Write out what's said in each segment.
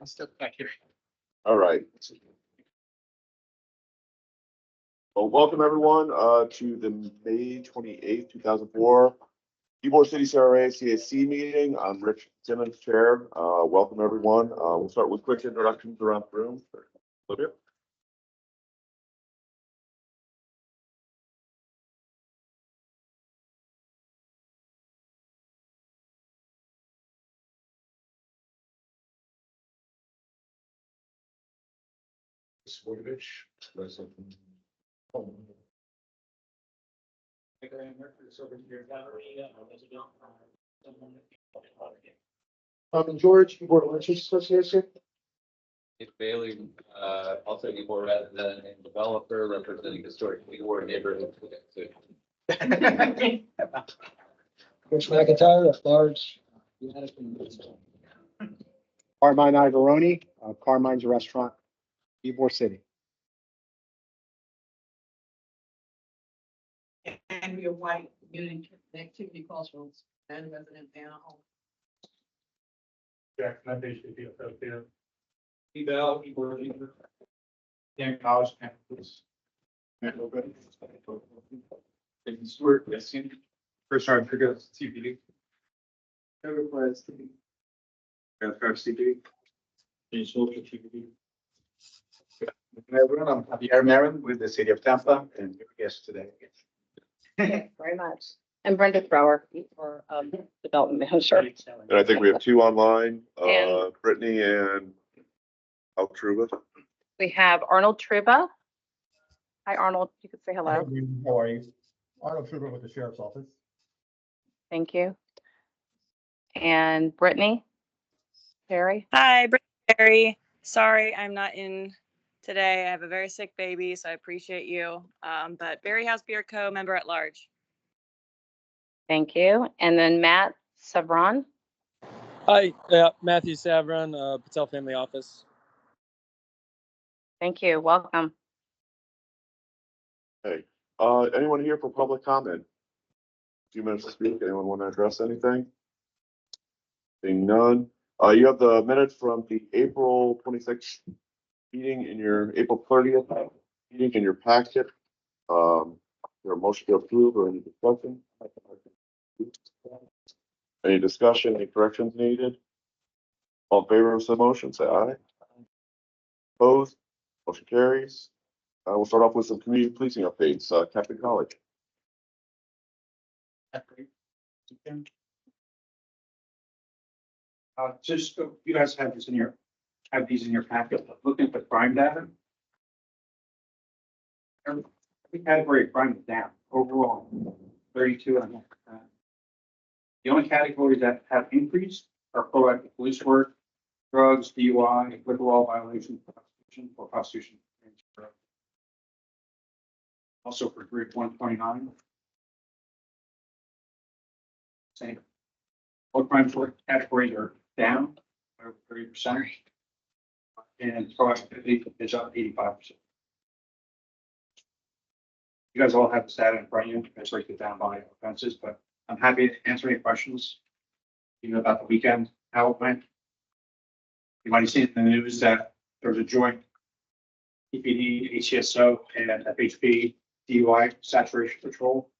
I'll step back here. All right. Well, welcome everyone to the May 28th, 2004 Ybor City CAC meeting. I'm Rich Simmons, Chair. Welcome everyone. We'll start with quick introductions around the room. Olivia? George, Ybor Lynchers Association. It's Bailey, also Ybor resident and developer representing historic Ybor neighborhood. Rich McIntyre at large. Carmine Ivoroni, Carmine's Restaurant, Ybor City. Andrea White, Community Activity Crossroads, and resident Anna Home. Jackson, I basically be up there. Bell, Ybor. Dan College campus. Stewart, yes. First time for good CPD. CPD. Everyone, I'm Javier Marin with the city of Tampa and your guest today. Thank you very much. And Brenda Thrower for Development Manager. And I think we have two online, And- Brittany and Altruba. We have Arnold Truba. Hi, Arnold. You could say hello. How are you? Arnold Sugar with the sheriff's office. Thank you. And Brittany Perry. Hi, Barry. Sorry, I'm not in today. I have a very sick baby, so I appreciate you. But Berry House Beer Co. member at large. Thank you. And then Matt Savron. Hi, Matthew Savron, Patel Family Office. Thank you. Welcome. Hey, anyone here for public comment? A few minutes to speak. Anyone want to address anything? Seeing none. You have the minutes from the April 26th meeting in your April 30th meeting in your packet. There a motion to approve or any discussion? Any discussion, any corrections needed? All in favor of the motion, say aye. Opposed? Motion carries. We'll start off with some community policing updates. Captain College. Just, you guys have this in your, these in your packet, looking at the crime data. Every category of crime is down overall, 32.5%. The only categories that have increased are proactive police work, drugs, DUI, liquor law violations, prostitution. Also for group 129. Same. All crime categories are down by over 30%. And proactivity is up 85%. You guys all have the data in front of you. Let's break it down by offenses, but I'm happy to answer any questions. You know about the weekend, how it went. You might have seen in the news that there was a joint EPD, HCSO, and FHP DUI saturation patrol.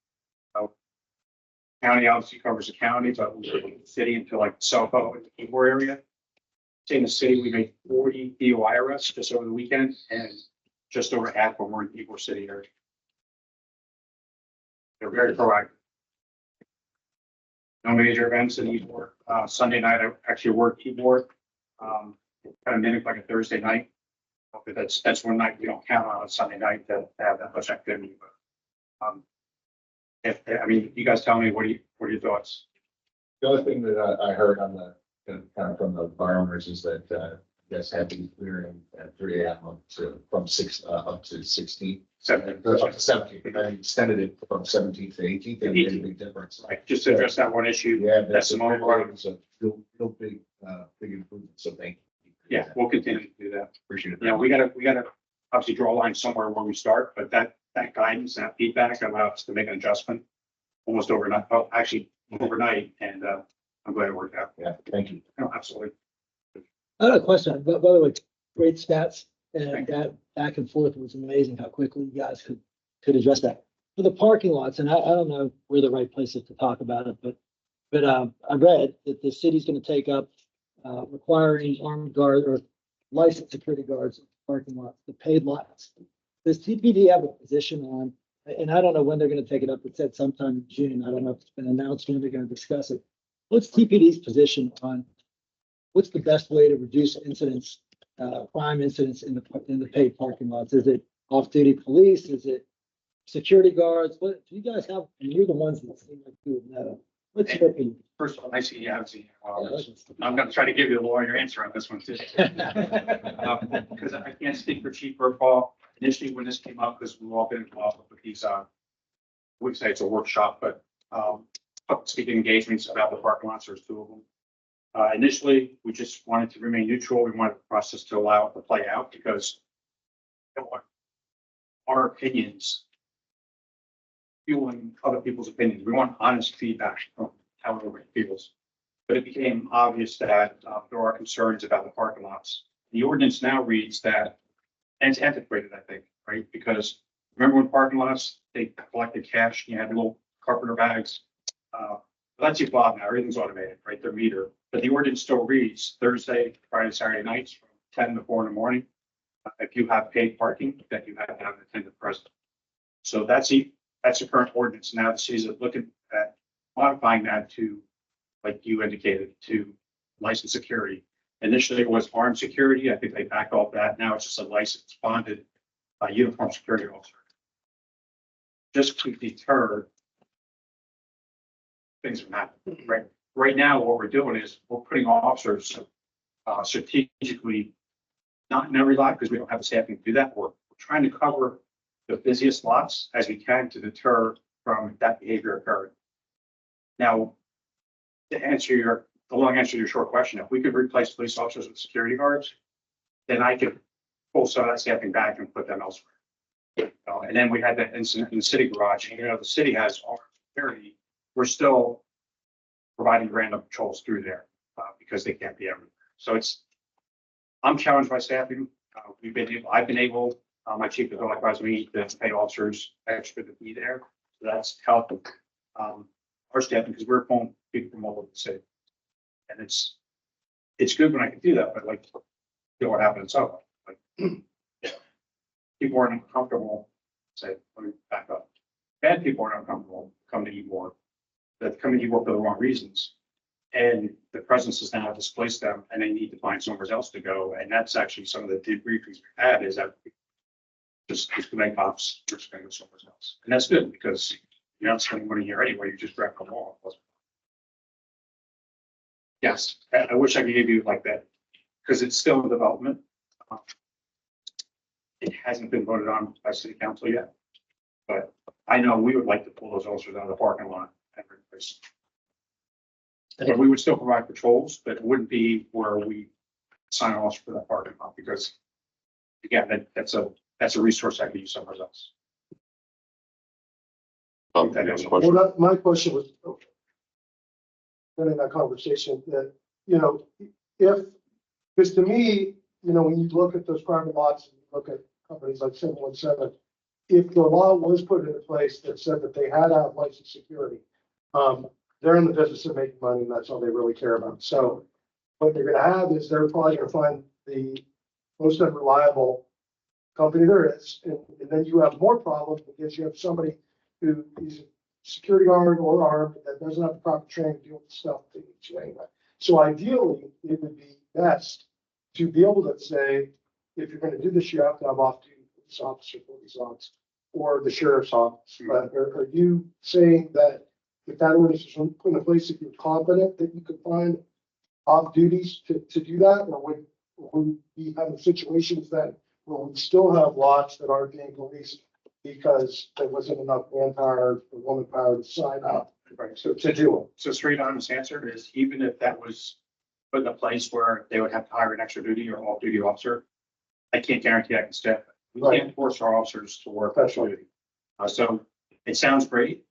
County obviously covers the county, but we're in the city into like Soho and the Ybor area. In the city, we made 40 DUI arrests just over the weekend, and just over half were in the Ybor City area. They're very proactive. No major events in Ybor. Sunday night, I actually worked Ybor. Kind of mimic like a Thursday night. Okay, that's one night we don't count on a Sunday night to have that much activity. But I mean, you guys tell me what are your thoughts? The other thing that I heard on the kind of from the bar owners is that you guys had been clearing at 3 a.m. from 6 up to 16. 17. Up to 17, and then extended it from 17th to 18th. It made a big difference. Right, just to address that one issue. Yeah, that's the moment. It's a real big improvement. So thank you. Yeah, we'll continue to do that. Appreciate it. Yeah, we gotta obviously draw a line somewhere where we start, but that guidance, that feedback allows us to make an adjustment almost overnight. Oh, actually overnight, and I'm glad it worked out. Yeah, thank you. No, absolutely. I have a question, but by the way, great stats and that back and forth was amazing how quickly you guys could address that. For the parking lots, and I don't know where the right place is to talk about it, but I read that the city's gonna take up requiring armed guard or licensed security guards in parking lots, the paid lots. Does TPD have a position on, and I don't know when they're gonna take it up, it said sometime in June, I don't know if it's been announced when they're gonna discuss it. What's TPD's position on what's the best way to reduce incidents, crime incidents in the paid parking lots? Is it off-duty police? Is it security guards? What do you guys have? And you're the ones that seem like you would know. What's your opinion? First of all, nice to see you. Haven't seen you. I'm gonna try to give you the lawyer answer on this one too. Because I can't speak for Chief Burpaw. Initially, when this came up, because we've all been involved with these, we'd say it's a workshop, but public speaking engagements about the parking lots, there's two of them. Initially, we just wanted to remain neutral. We wanted the process to allow it to play out because our opinions fueling other people's opinions. We want honest feedback from how everybody feels. But it became obvious that there are concerns about the parking lots. The ordinance now reads that, and it's antiquated, I think, right? Because remember when parking lots, they collected cash, and you had little carpenter bags. That's your Bob now, everything's automated, right? Their meter. But the ordinance still reads Thursday, Friday, Saturday nights from 10 to 4 in the morning. If you have paid parking, that you have to have an attendant present. So that's the current ordinance. Now the city's looking at modifying that to, like you indicated, to licensed security. Initially it was armed security. I think they backed off that. Now it's just a licensed bonded uniform security officer. Just to deter things from happening, right? Right now, what we're doing is we're putting officers strategically, not in every lot because we don't have the staffing to do that. We're trying to cover the busiest lots as we can to deter from that behavior occurring. Now, to answer the long answer to your short question, if we could replace police officers with security guards, then I could pull some of that staffing back and put them elsewhere. And then we had that incident in the city garage. And, the city has armed security. We're still providing random patrols through there because they can't be everywhere. So I'm challenged by staffing. I've been able, my chief of advised me to pay officers extra to be there. So that's helped our staffing because we're pulling people from all over the city. And it's good when I can do that, but like, what happened in South? Like, people aren't uncomfortable. Say, let me back up. Bad people aren't uncomfortable come to Ybor. That come to Ybor for the wrong reasons. And the presence has now displaced them and they need to find somewhere else to go. And that's actually some of the debriefings we've had is that just make cops, you're just going to go somewhere else. And that's good because you're not spending money here anyway. You just grab them all. Yes, I wish I could give you like that because it's still in development. It hasn't been voted on by city council yet, but I know we would like to pull those officers out of the parking lot and replace them. But we would still provide patrols, but it wouldn't be where we sign off for that parking lot because again, that's a resource I could use somewhere else. That is a question. Well, my question was, in that conversation that, because to me, when you look at those private lots, and you look at companies like 717, if the law was put into place that said that they had to have licensed security, they're in the business of making money and that's all they really care about. So what they're going to have is they're probably going to find the most unreliable company there is. And then you have more problems because you have somebody who is a security guard or armed that doesn't have the proper training to deal with the stuff they need to anyway. So ideally, it would be best to be able to say, if you're going to do this, you have to have off-duty police officer for these lots or the sheriff's office. But are you saying that if that ordinance is put in place, if you're confident that you could find off duties to do that, or would we have situations that where we still have lots that aren't being policed because there wasn't enough manpower or womanpower to sign up, right? So to do it. So straight honest answer is even if that was put in a place where they would have to hire an extra duty or off duty officer, I can't guarantee I can staff it. We can't force our officers to work extra duty. So it sounds great.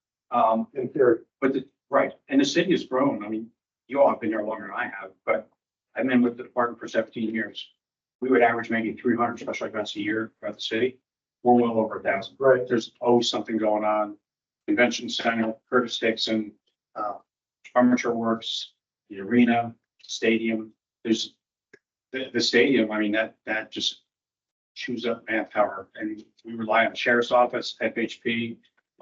In theory. But right. And the city has grown. I mean, you all have been here longer than I have, but I've been with the department for 17 years. We would average maybe 300 special events a year throughout the city. We're well over 1,000. Right. There's always something going on. Convention Center, Curtis Dixon, Armature Works, the arena, stadium. There's the stadium. I mean, that just chews up manpower, and we rely on the sheriff's office, FHP,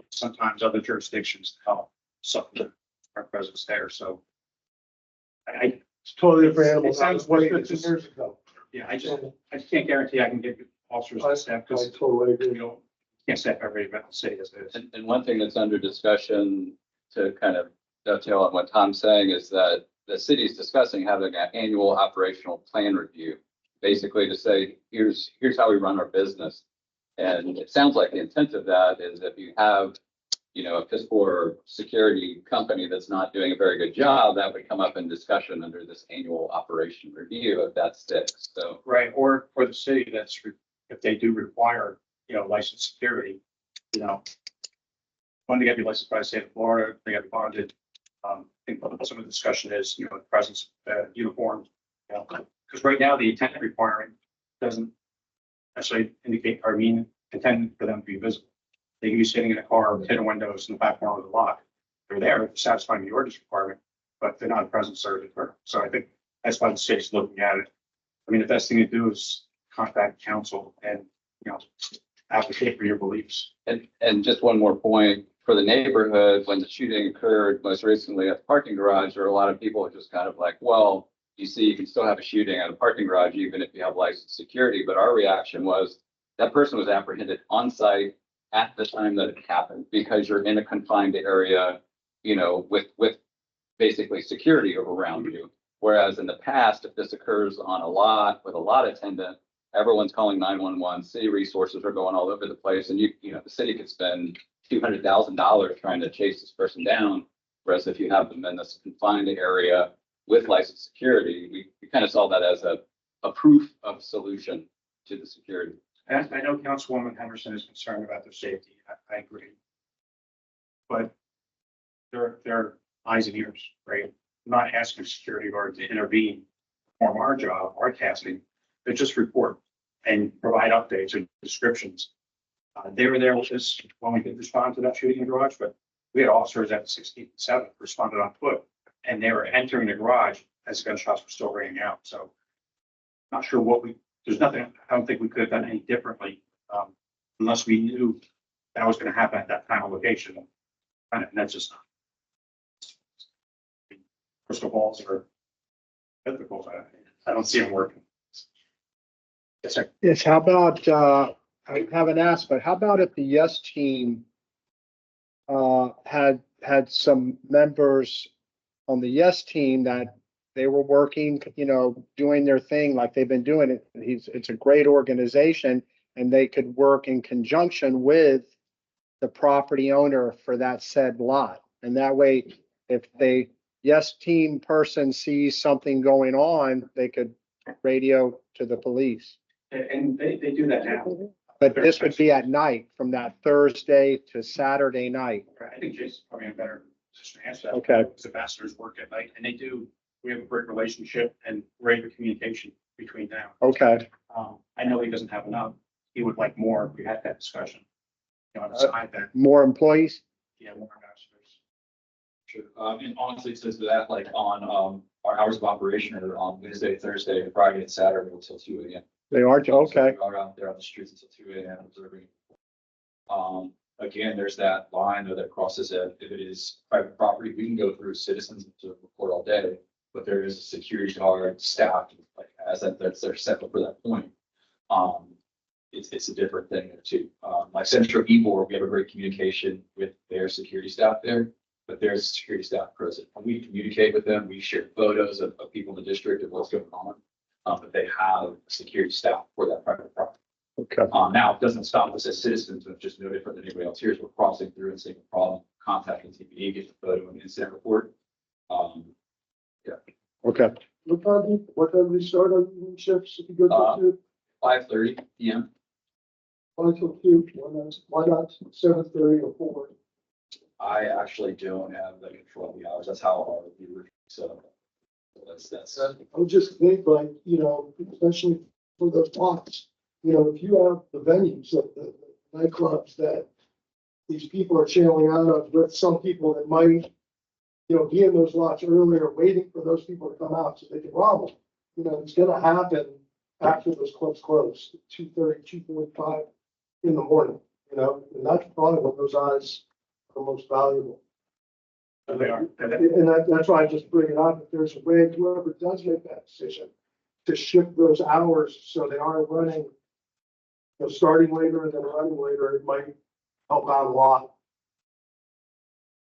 sometimes other jurisdictions to help supplement our presence there. So It's totally different animal. It sounds What great. 15 years ago. yeah, I just can't guarantee I can get officers to staff I because totally you agree. know, can't staff every event in the city as it is. And one thing that's under discussion to kind of dovetail on what Tom's saying is that the city's discussing having an annual operational plan review. Basically to say, here's how we run our business. And it sounds like the intent of that is if you have, you know, a piss poor security company that's not doing a very good job, that would come up in discussion under this annual operation review if that sticks. So Right, or for the city, if they do require, you know, licensed security, you know. When they get to be licensed by the state of Florida, they get bonded. I think some of the discussion is, you know, the presence, uniform. You know, because right now the attendant requirement doesn't necessarily indicate or mean intended for them to be visible. They can be sitting in a car with hidden windows in the back corner of the lot. They're there satisfying the ordinance requirement, but they're not a present service. So I think that's why the state's looking at it. I mean, the best thing to do is contact council and, you know, advocate for your beliefs. And just one more point for the neighborhood, when the shooting occurred most recently at the parking garage, there were a lot of people just kind of like, well, you see, you can still have a shooting at a parking garage, even if you have licensed security. But our reaction was that person was apprehended on site at the time that it happened because you're in a confined area, you know, with basically security around you. Whereas in the past, if this occurs on a lot with a lot attendant, everyone's calling 911, city resources are going all over the place. And you know, the city could spend $200,000 trying to chase this person down. Whereas if you have them in this confined area with licensed security, we kind of saw that as a proof of solution to the security. And I know Councilwoman Henderson is concerned about their safety. I agree. But they're eyes and ears, right? I'm not asking security guard to intervene, perform our job, our tasking, but just report and provide updates or descriptions. They were there with us when we did respond to that shooting in the garage, but we had officers at 16th and 7th responded on foot, and they were entering the garage as gunshots were still ringing out. So not sure there's nothing, I don't think we could have done any differently, unless we knew that was going to happen at that time of location. And that's just not. Crystal balls are difficult. I don't see them working. Yes, sir. Yes, how about, I haven't asked, but how about if the Yes team had some members on the Yes team that they were working, you know, doing their thing like they've been doing it. It's a great organization, and they could work in conjunction with the property owner for that said lot. And that way, if the Yes team person sees something going on, they could radio to the police. And they do that now. But this would be at night, from that Thursday to Saturday night. I think Jason's probably in a better position to answer that. Okay. Because ambassadors work at night, and we have a great relationship and regular communication between them. Okay. I know he doesn't have enough. He would like more. If we had that discussion. You know, on the side that, More employees? yeah, more ambassadors. Sure. And honestly, it says that like on, our hours of operation are on Wednesday, Thursday, Friday, and Saturday until 2 a.m. They are, So okay. we are out there on the streets until 2 a.m. observing. Again, there's that line though that crosses it. If it is private property, we can go through citizens to report all day, but there is a security guard staff, like as that's they're set up for that point. It's a different thing there too. Like Central Ybor, we have a great communication with their security staff there, but there's security staff present. When we communicate with them, we share photos of people in the district of what's going on. But they have security staff for that private property. Okay. Now, it doesn't stop us as citizens, but just no different than anybody else here. As we're crossing through and seeing a problem, contacting TPD, get the photo and incident report. Okay. What time do we start on evening shifts if you go to 5:30 p.m. 5 till 2? Why not 7:30 or 4? I actually don't have the control of the hours. That's how our viewer set up. That's. I would just think like, you know, especially for those lots, you know, if you have the venues, the nightclubs that these people are chailing out of with some people that might, you know, be in those lots earlier, waiting for those people to come out so they can rob them. You know, it's gonna happen after those clubs close, 2:30, 2:45 in the morning, you know, and that's probably when those eyes are most valuable. So they are. And that's why I just bring it up. If there's a way, whoever does make that decision, to shift those hours so they aren't running, you know, starting later and then running later, it might help out a lot.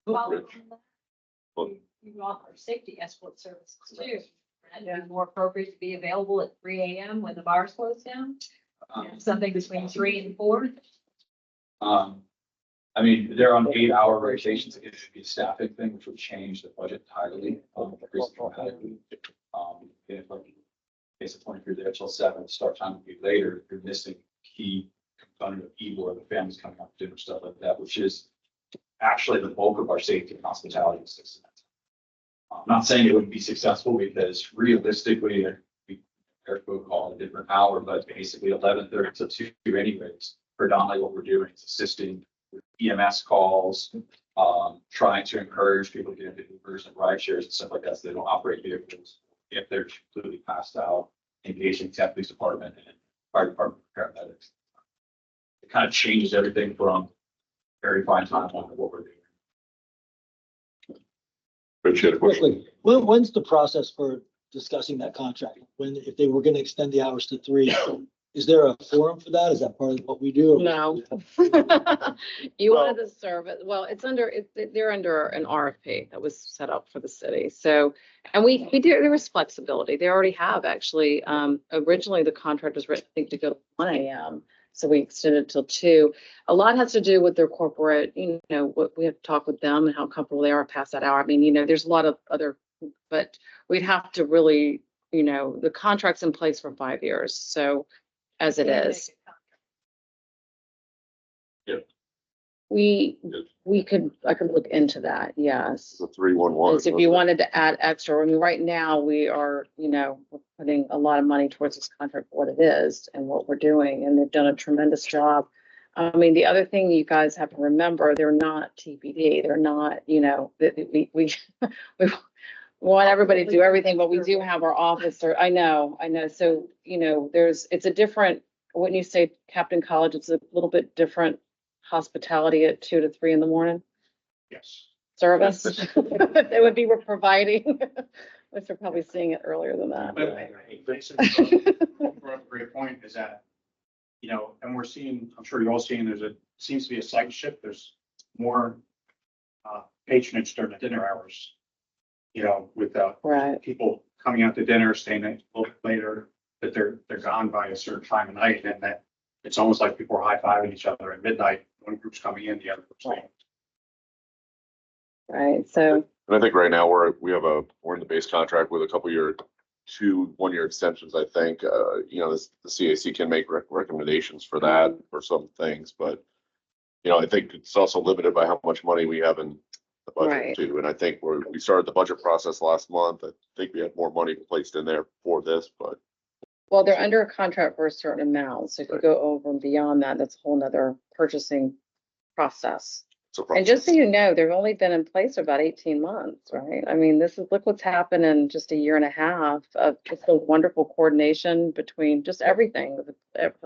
Well, Well- you offer safety escort services too. And it'd be more appropriate to be available at 3 AM when the bars close down, something between 3 and 4. I mean, they're on 8-hour rotations. It would be a staffing thing, which would change the budget entirely. Increase it dramatically. If like, basically, if you're there till 7, start time would be later. You're missing key component of Ybor, the families coming up, dinner, stuff like that, which is actually the bulk of our safety and hospitality system. I'm not saying it wouldn't be successful because realistically, Eric will call it a different hour, but basically 11:30 to 2 anyways. Predominantly what we're doing is assisting with EMS calls, trying to encourage people to get into Ubers and ride shares and stuff like that, so they don't operate vehicles if they're completely passed out, engaging tech police department and fire department paramedics. It kind of changes everything from very fine time on what we're doing. Rich, you had a question? Quickly, when's the process for discussing that contract? When, if they were gonna extend the hours to 3, is there a forum for that? Is that part of what we do? No. You wanted to serve it. Well, they're under an RFP that was set up for the city. So, and we do, there was flexibility. They already have actually, originally the contract was written, I think, to go to 1 AM. So we extended till 2. A lot has to do with their corporate, you know, what we have to talk with them and how comfortable they are past that hour. I mean, you know, there's a lot of other, but we'd have to really, you know, the contract's in place for 5 years. So as it is. Yeah. I could look into that, yes. The 311. If you wanted to add extra, I mean, right now we are, you know, we're putting a lot of money towards this contract for what it is and what we're doing, and they've done a tremendous job. I mean, the other thing you guys have to remember, they're not TPD. They're not, you know, we want everybody to do everything, but we do have our officer. I know. So, you know, it's a different, wouldn't you say, Captain College, it's a little bit different hospitality at 2 to 3 in the morning Yes. service. They would be providing, which are probably seeing it earlier than that. A great point is that, you know, and we're seeing, I'm sure you're all seeing, seems to be a slight shift. There's more patronage during the dinner hours. You know, with Right. people coming out to dinner, staying a little bit later, that they're gone by a certain time of night, and that it's almost like people are high-fiving each other at midnight. One group's coming in, the other group's leaving. Right, so, And I think right now we're in the base contract with a couple year, 2 1-year extensions, I think. You know, the CAC can make recommendations for that for some things, but you know, I think it's also limited by how much money we have in the budget Right. too. And I think we started the budget process last month. I think we had more money placed in there for this, but well, they're under a contract for a certain amount, so if you go over and beyond that, that's a whole nother purchasing process. it's a And process. just so you know, they've only been in place for about 18 months, right? I mean, look what's happened in just a year and a half of just a wonderful coordination between just everything.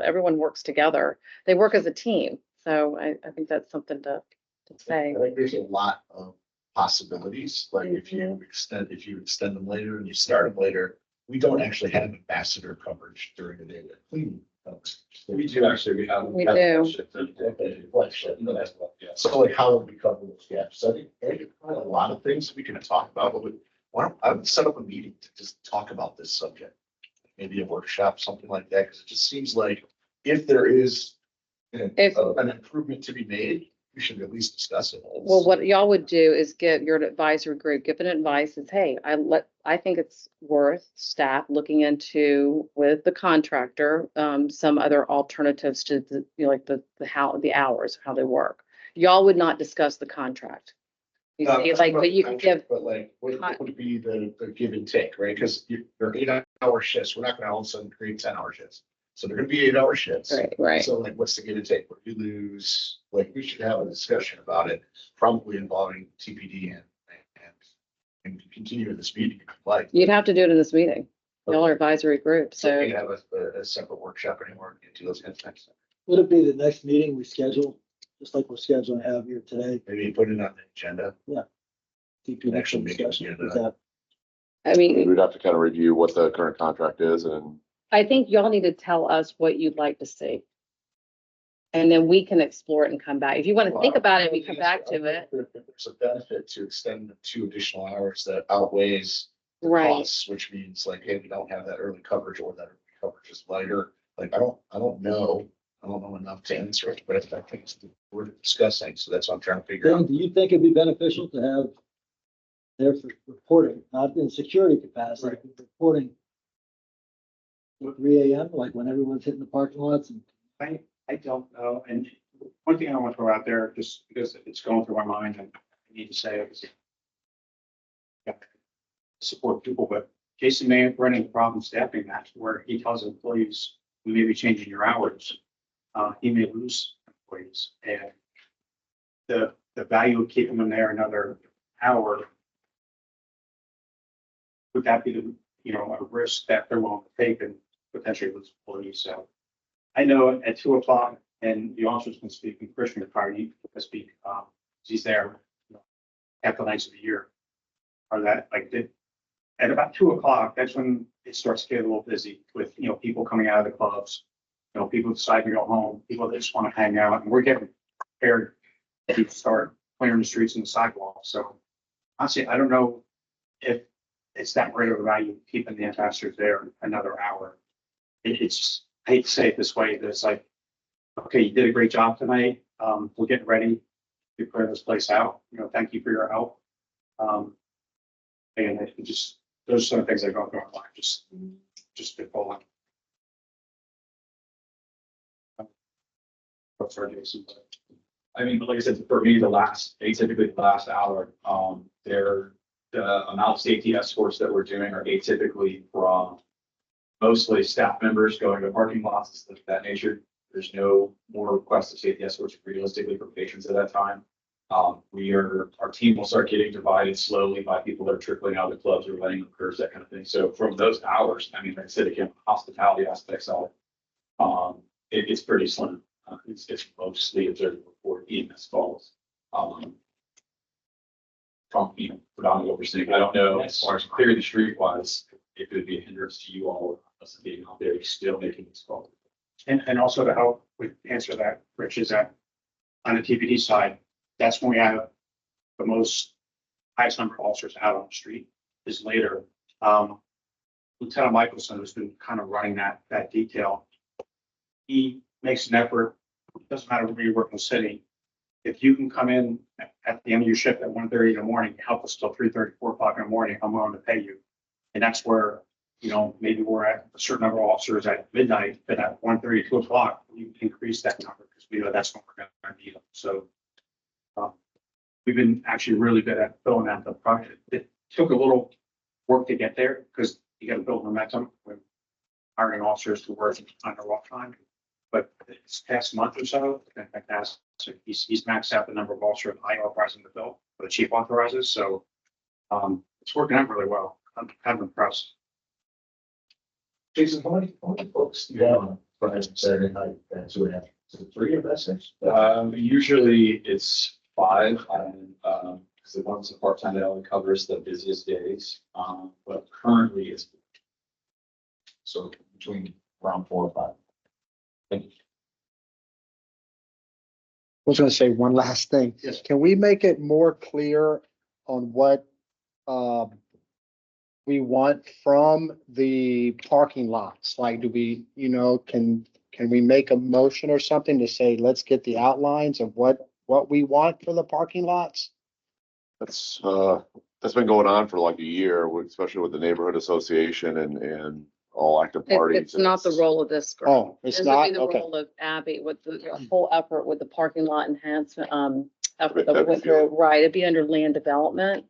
Everyone works together. They work as a team. So I think that's something to say. I think there's a lot of possibilities, like if you extend them later and you start them later, we don't actually have ambassador coverage during the day that cleaning comes. We do actually, We do. So like how would we cover those gaps? So I think there's quite a lot of things we can talk about, but I would set up a meeting to just talk about this subject. Maybe a workshop, something like that, because it just seems like if there is an improvement to be made, we should at least discuss it. Well, what y'all would do is get your advisory group, give an advice, is, hey, I think it's worth staff looking into with the contractor, some other alternatives to the hours, how they work. Y'all would not discuss the contract. You see, like, but you can give, But like, what would be the give and take, right? Because you're 8 hour shifts. We're not gonna all of a sudden create 10 hour shifts. So they're gonna be 8 hour shifts. right. So like, what's the give and take? What do you lose? Like, we should have a discussion about it, probably involving TPD and continue this meeting. Like, You'd have to do it in this meeting. Y'all are advisory group, so we so have a separate workshop anymore and do those kinds of things. Would it be the next meeting we schedule, just like we're scheduling to have here today? Maybe put it on the agenda. Keep your Actually make it discussion. agenda. Is that- I mean, We'd have to kind of review what the current contract is and I think y'all need to tell us what you'd like to see. And then we can explore it and come back. If you want to think about it, we come back to it. If there's a benefit to extend the 2 additional hours that outweighs the Right. costs, which means like, hey, we don't have that early coverage or that early coverage is lighter. Like, I don't know. I don't know enough to answer it, but I think it's worth discussing. So that's what I'm trying to figure Dan, out. do you think it'd be beneficial to have their reporting, not in security capacity, but reporting at 3 AM, like when everyone's hitting the parking lots and I don't know, and one thing I want to throw out there, just because it's going through my mind, and I need to say it, is support people, but Jason may have run into problem staffing that, where he tells employees, we may be changing your hours. He may lose employees, and the value of keeping them there another hour, would that be the, a risk that they're willing to take and potentially lose employees? So I know at 2 o'clock, and the officers can speak, and Christian probably can speak, he's there half the nights of the year. Are that like, at about 2 o'clock, that's when it starts to get a little busy with, people coming out of the clubs. People decide to go home, people that just want to hang out, and we're getting prepared to start clearing the streets and the sidewalks. So honestly, I don't know if it's that great of a value keeping the ambassadors there another hour. It's just, I hate to say it this way, but it's like, okay, you did a great job tonight. We're getting ready to clear this place out. Thank you for your help. And it just, those are some things that go through my mind, just spitballing. Sorry, Jason, but I mean, but like I said, for me, atypically the last hour, the amount of safety escorts that we're doing are atypically from mostly staff members going to parking lots, stuff of that nature. There's no more requests of safety escorts realistically from patrons at that time. Our team will start getting divided slowly by people that are trickling out of the clubs or letting them curves, that kind of thing. So from those hours, I mean, like I said, again, hospitality aspects of it, it's pretty slim. It's mostly observed report EMS calls. From predominantly overseeing. I don't know as far as clearing the street wise, if it would be a hindrance to you all, us being out there still making this call. And also to help with answer that, Rich, is that on the TPD side, that's when we have the highest number of officers out on the street is later. Lieutenant Michelson, who's been kind of running that detail, he makes an effort. It doesn't matter where you work in the city. If you can come in at the end of your shift at 1:30 in the morning, help us till 3:30, 4 o'clock in the morning, I'm willing to pay you. And that's where, maybe we're at a certain number of officers at midnight, but at 1:30, 2 o'clock, you increase that number because we know that's when we're going to need them. So we've been actually really good at filling out the project. It took a little work to get there because you got to build momentum when hiring officers to work on their off time. But this past month or so, he's maxed out the number of officers I authorize him to fill, or the chief authorizes. So it's working out really well. I'm kind of impressed. Jason, how many folks do you have on Friday and Saturday night? That's what happened. Is it 3 of that 6? Usually it's 5, and because the one's a part-time that only covers the busiest days. But currently it's So between around 4 or 5. Thank you. I was gonna say one last thing. Yes. Can we make it more clear on what we want from the parking lots? Like, do we, can we make a motion or something to say, let's get the outlines of what we want for the parking lots? that's been going on for like a year, especially with the neighborhood association and all active parties. It's not the role of this group. Oh, it's This would not, be the okay. role of Abby with the whole effort with the parking lot enhancement, effort that That'd went feel- through, right, it'd be under land development.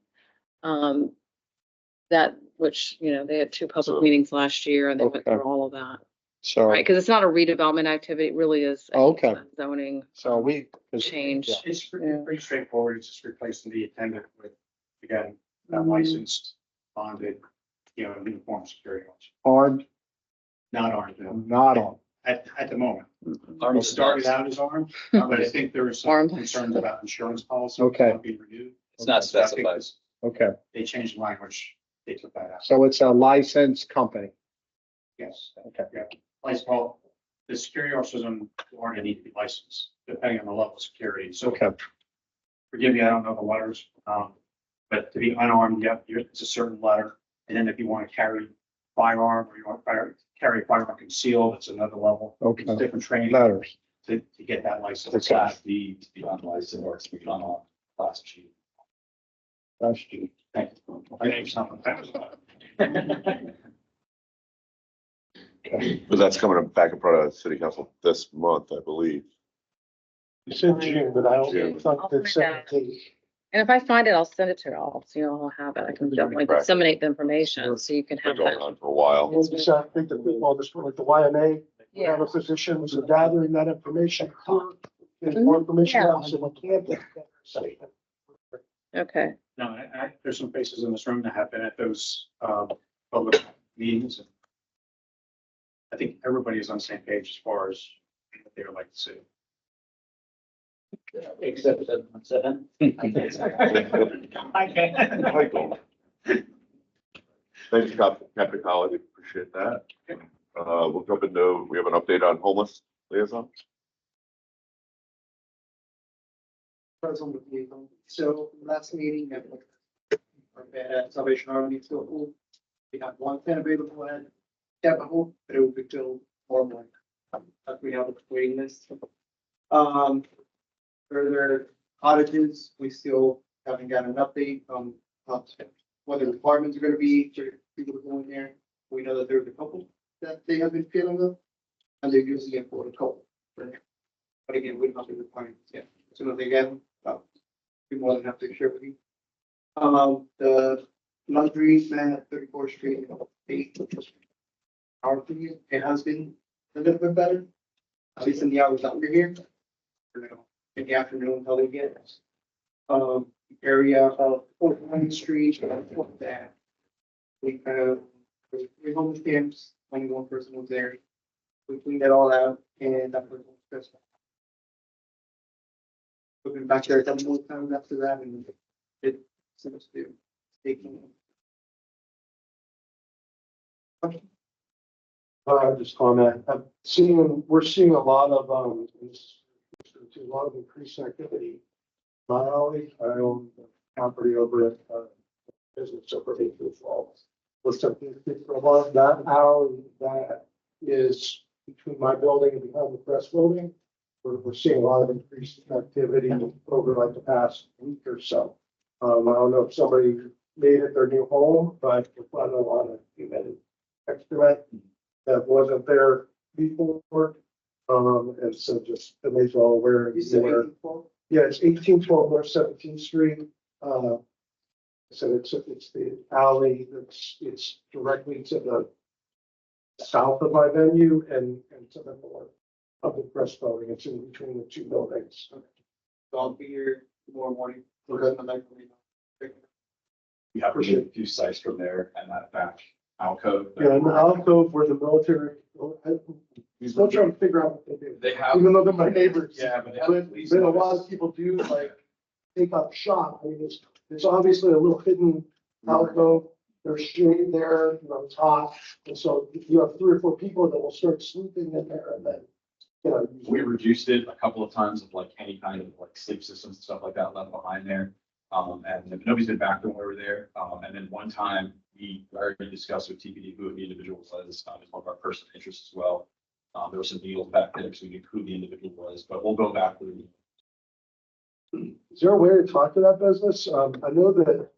That, which, you know, they had two public So- meetings last year and they went Okay. through all of that, So, right? Because it's not a redevelopment activity, it really is. Okay. Zoning so we. change. Yeah. It's Yeah. pretty straightforward. It's just replacing the attendant with, again, that licensed, bonded, uniform security officer. Armed, Not armed, no, not on. at the moment. Armed It started out as armed, but I think there was some Armed. concerns about insurance policy. Okay. not Being renewed. It's not So I think specified. this- Okay, They changed the language. They took that out. so it's a licensed company. Yes. Okay. Yeah. Well, the security officers on Florida need to be licensed, depending on the level of security. So Okay, forgive me, I don't know the letters. But to be unarmed, it's a certain letter. And then if you want to carry firearm or you want to carry a firearm concealed, it's another level. Okay. It's different training letters. to get that license. Okay. Class D to be unlicensed or to be unarmed, class G. That's you. Thank you. I think something. But that's coming back in front of city council this month, I believe. It's in June, but I don't June. think I'll it's find out. 17. And if I find it, I'll send it to you all, so you all have it. I can definitely Right. disseminate the information, so you can Been have going that. on for a while. I think that people, just like the YMA, Yeah. have physicians are gathering that information. Getting more information out, so we can't get. Okay, No, there's some faces in this room that have been at those, public meetings. I think everybody is on the same page as far as what they would like to see. Except 717. Michael. Thank you, Captain Collins, appreciate that. We'll jump into, we have an update on homeless liaison. Present with you. So last meeting, at Salvation Army, so we have one tent available at Tabaco, but it will be till tomorrow morning. We have a waiting list. Further cottages, we still haven't gotten an update on what the requirements are gonna be for people to go in there. We know that there's a couple that they have been filling up, and they're using it for the couple. But again, we don't have the requirements yet. As soon as they get them, be more than happy to share with you. The laundry man at 34th Street, our opinion, it has been a little bit better, at least in the hours that we're here. In the afternoon, until they get. Area of 49th Street, that. We have, three homeless camps, only one person was there. We cleaned it all out and that was just. We've been back there a couple more times after that and it seems to taking. Just comment, we're seeing a lot of, a lot of increased activity. My alley, I own the property over at, business over at Acres Falls. What's up, a lot of that alley that is between my building and behind the press building. We're seeing a lot of increased activity over like the past week or so. I don't know if somebody made it their new home, but we're finding a lot of human excrement that wasn't there before. And so just to make you all aware. You said 1812? Yeah, it's 1812 North 17th Street. So it's the alley it's directly to the south of my venue and to the north of the press building. It's in between the two buildings. So I'll be here tomorrow morning. Okay. We have a few sites from there and that back alcove. Yeah, in the alcove where the military, I'm still trying to figure out what they do. They have. Even though they're my neighbors. Yeah, but they have. But a lot of people do like take up shop. I mean, it's obviously a little hidden alcove. There's shade there, it's hot. And so you have 3 or 4 people that will start sleeping in there and then, We reduced it a couple of times of like any kind of like sleep systems and stuff like that left behind there. And nobody's been back when we were there. And then one time we already discussed with TPD who the individual was, as one of our personal interests as well. There were some deals back there, so we knew who the individual was, but we'll go back through. Is there a way to talk to that business? I know that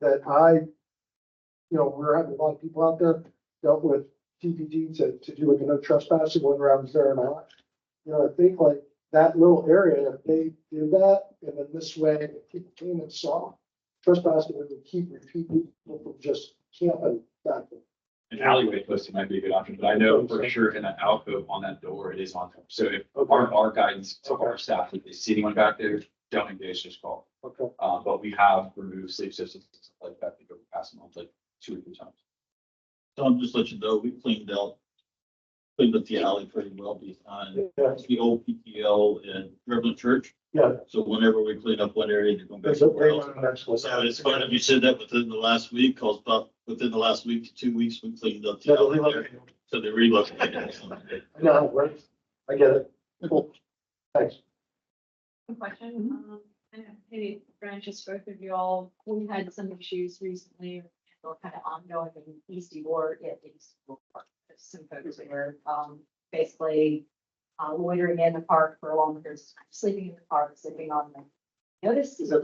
we're having a lot of people out there dealt with TPD to do like a no trespassing when around there or not. You know, I think like that little area, if they did that, and then this way, people came and saw trespassing, it would keep repeating people from just camping back there. An alleyway posting might be a good option, but I know for sure in that alcove on that door, it is on there. So if our guidance to our staff, if they see anyone back there, don't engage, just call. Okay. But we have removed sleep systems and stuff like that, over the past month, like 2 or 3 times. Tom, just let you know, we cleaned up the alley pretty well behind Yeah. the old PTL and Reverend Church. Yeah. So whenever we clean up one area, they're going back There's a somewhere big else. one next to us. So it's fine if you said that within the last week, cause about within the last week to 2 weeks, we cleaned up the Yeah, alley they'll there. relook. So they relocated it. I know how it works. I get it. Cool. Thanks. Good question. Maybe branches, both of y'all, we had some issues recently, or kind of ongoing in East Ybor, some folks were, basically, loitering in the park for long periods, of time, sleeping in the park, sleeping on the. Notice. Is that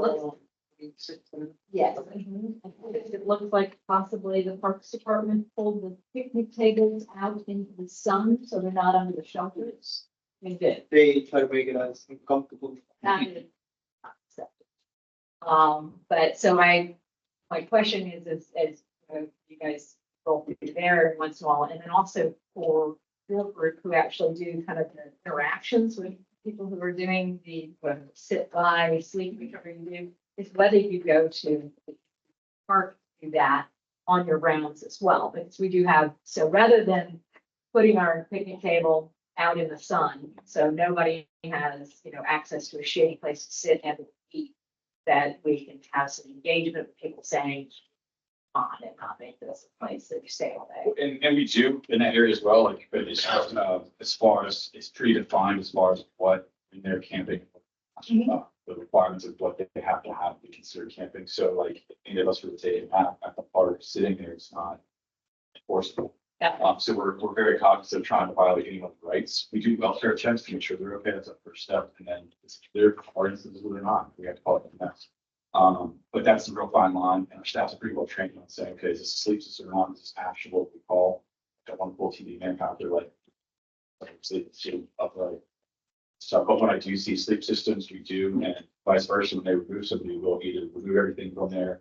Yes. It looks like possibly the Parks Department pulled the picnic tables out into the sun, so they're not under the shelters. They did. They try to make it as comfortable. That is not acceptable. But so my question is, you guys go through there every once in a while, and then also for your group who actually do kind of the interactions with people who are doing the sit by, sleep, whichever you do, is whether you go to the park, do that on your rounds as well, because we do have, so rather than putting our picnic table out in the sun, so nobody has, access to a shady place to sit and eat, that we can have some engagement with people saying, on and not make this a place that you stay all day. And we do in that area as well, like, but it's just, as far as, it's pretty defined as far as what in their camping. The requirements of what they have to be considered camping, so like, any of us were to say at the park, sitting there, it's not enforceable. Yeah. So we're very cognizant of trying to violate anyone's rights. We do welfare checks to make sure they're okay, that's our first step, and then it's clear for instances where they're not, we have to call it the next. But that's a real fine line, and our staff's pretty well trained on saying, okay, is this a sleep system or not, is this actionable, if we call that one full TV manpower, like sleep upright. So, but when I do see sleep systems, we do, and vice versa, when they remove somebody, we'll either remove everything from there.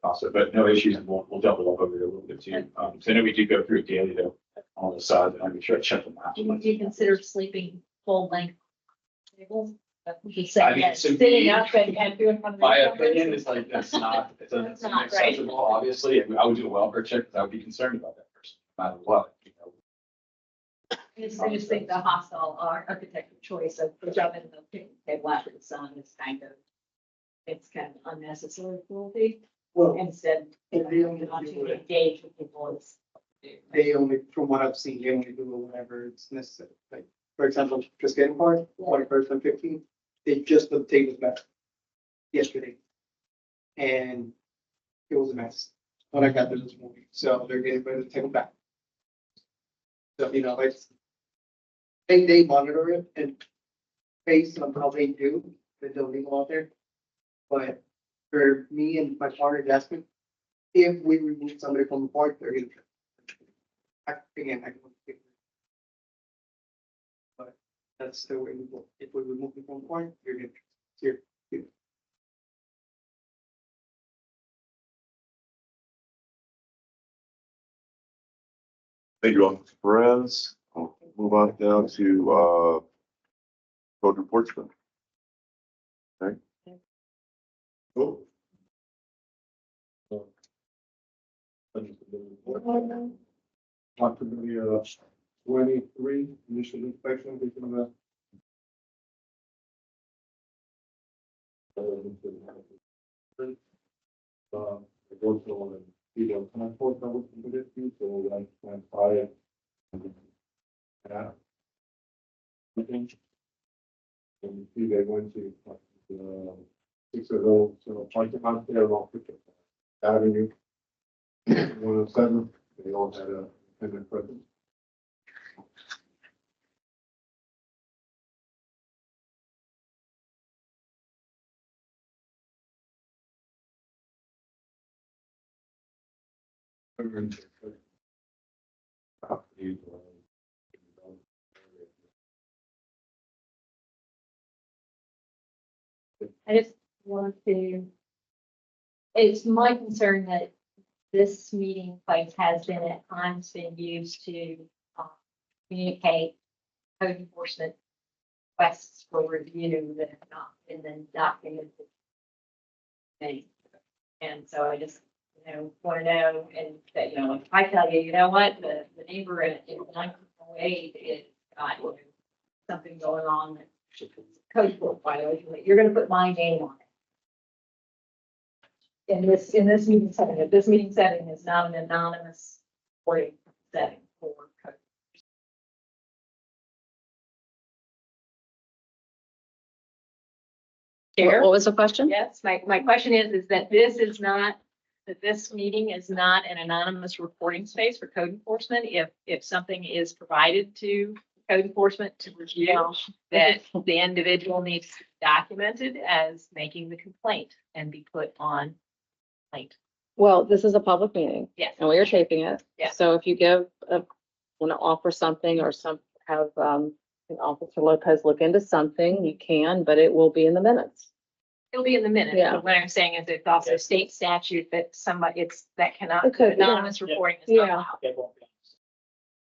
Also, but no issues, and we'll double up over it a little bit too. So I know we do go through it daily though, on the side, and I'm sure I check them out. Do you consider sleeping full length tables? I mean, to Sitting me, up and doing one of my those numbers? opinion is like, that's not, it doesn't That's seem not right. acceptable, obviously, and I would do a welfare check, because I would be concerned about that person, no matter what, I just think the hostile architecture choice of shoving the picnic table out in the sun is it's kind of unnecessary cruelty. Well, Instead, if they only want do to it, engage with people is. they only, from what I've seen, they only do it whenever it's necessary. Like, for example, just getting part, 21st and 15th, they just put the tables back yesterday. And it was a mess when I got there this morning, so they're getting ready to take them back. So, it's, they monitor it and based on how they do, they don't leave them out there. But for me and my partner Jasmine, if we remove somebody from the park, they're gonna. Again, I can. But that's the way we go. If we remove them from the park, you're gonna. Here. Thank you, Officer Perez. I'll move on down to, code enforcement. Okay. Cool. Want to be 23 initial inspection between the. It goes on either transport that was committed to, so like can buy it. Yeah. And you see they're going to, 6 of those, parking out there along Fifth Avenue. 107, they all had a attendant present. I just want to, it's my concern that this meeting place has been at times been used to communicate code enforcement requests for review that have not been then documented. And so I just, want to know, and that, if I tell you, you know what, the neighbor in 1908 is got something going on that code book violation, that you're going to put my name on it. In this meeting setting, if this meeting setting is not an anonymous reporting setting for code. What was the question? Yes, my question is that this is not, that this meeting is not an anonymous reporting space for code enforcement. If something is provided to code enforcement to review, that the individual needs to be documented as making the complaint and be put on complaint. Well, this is a public meeting. Yes. And we are taping it. Yes. So if you want to offer something or have, an Officer Lopez look into something, you can, but it will be in the minutes. It'll be in the minutes. Yeah. But what I'm saying is it's also state statute that that cannot, It could, anonymous reporting is Yeah. not allowed.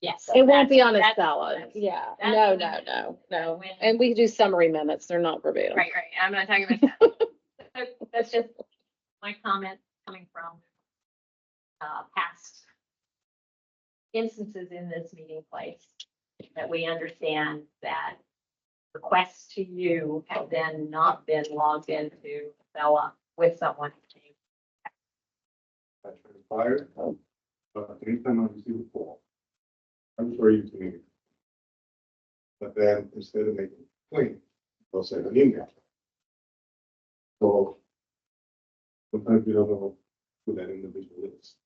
Yes. It won't be on a that's- ballot. Yeah. that's- No. And we do summary minutes. They're not verbatim. Right. I'm not talking about that. So that's just my comment coming from past instances in this meeting place, that we understand that requests to you have then not been logged into Bella with someone. I transpired, anytime I receive a call, I'm sure you can. But then instead of making a complaint, they'll send an email. So sometimes we don't know who that individual is.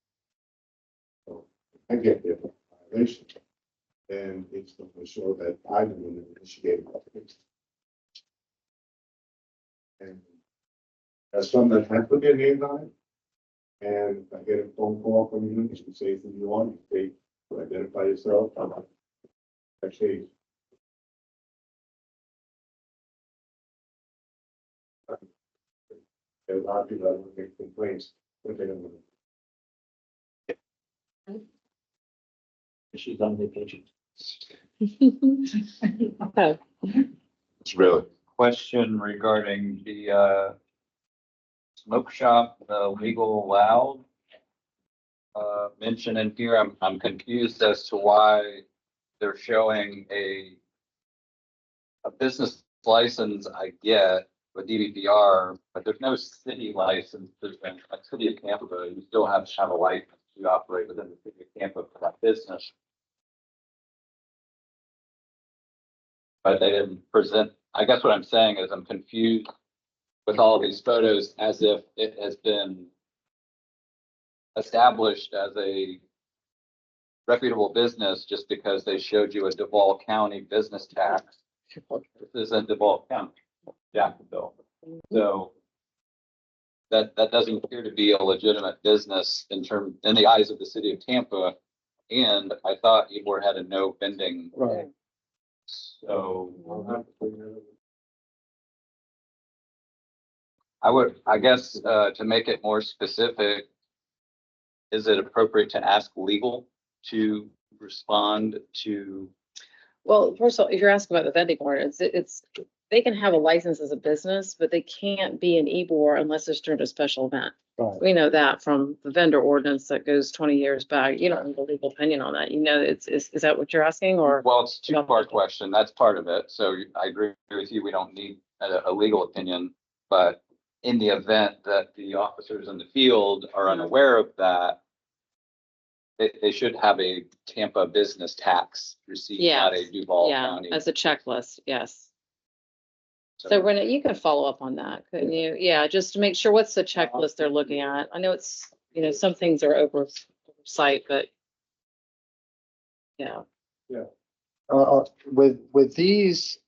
So I get there, violation. And it's going to show that I didn't initiate it. And as someone that has put their name on it, and if I get a phone call from you, you can say who you are, you say, to identify yourself. Actually. A lot of people that make complaints, but they don't. She's on vacation. Okay. It's really, Question regarding the smoke shop, legal loud. Mention in here, I'm confused as to why they're showing a business license I get with DVPR, but there's no city license. There's been a city of Tampa, you still have to have a license to operate within the city of Tampa for that business. But they didn't present, I guess what I'm saying is I'm confused with all of these photos as if it has been established as a reputable business just because they showed you a Duval County business tax. This isn't Duval County, Jacksonville. So that doesn't appear to be a legitimate business in the eyes of the city of Tampa. And I thought Ybor had a no vending. Right. So I guess, to make it more specific, is it appropriate to ask legal to respond to? Well, first of all, if you're asking about the vending ordinance, they can have a license as a business, but they can't be an Ybor unless it's during a special event. Right. We know that from the vendor ordinance that goes 20 years back. You don't need a legal opinion on that. Is that what you're asking, or? Well, it's a two-part question. That's part of it. So I agree with you. We don't need a legal opinion, but in the event that the officers in the field are unaware of that, they should have a Tampa business tax receipt, not a Duval Yeah, County. as a checklist, yes. So Renee, you can follow up on that, couldn't you? Yeah, just to make sure what's the checklist they're looking at. I know it's, some things are oversight, but yeah. With these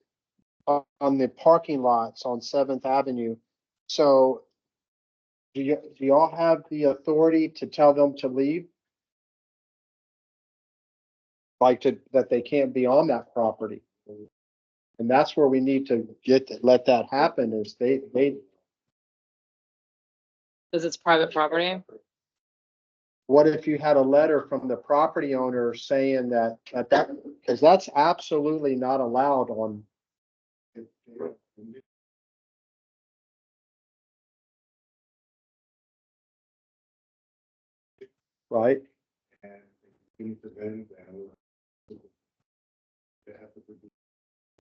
on the parking lots on 7th Avenue, so do y'all have the authority to tell them to leave? like that they can't be on that property. And that's where we need to let that happen is they, Because it's private property. what if you had a letter from the property owner saying that, because that's absolutely not allowed on, right? And we need to then, they have to produce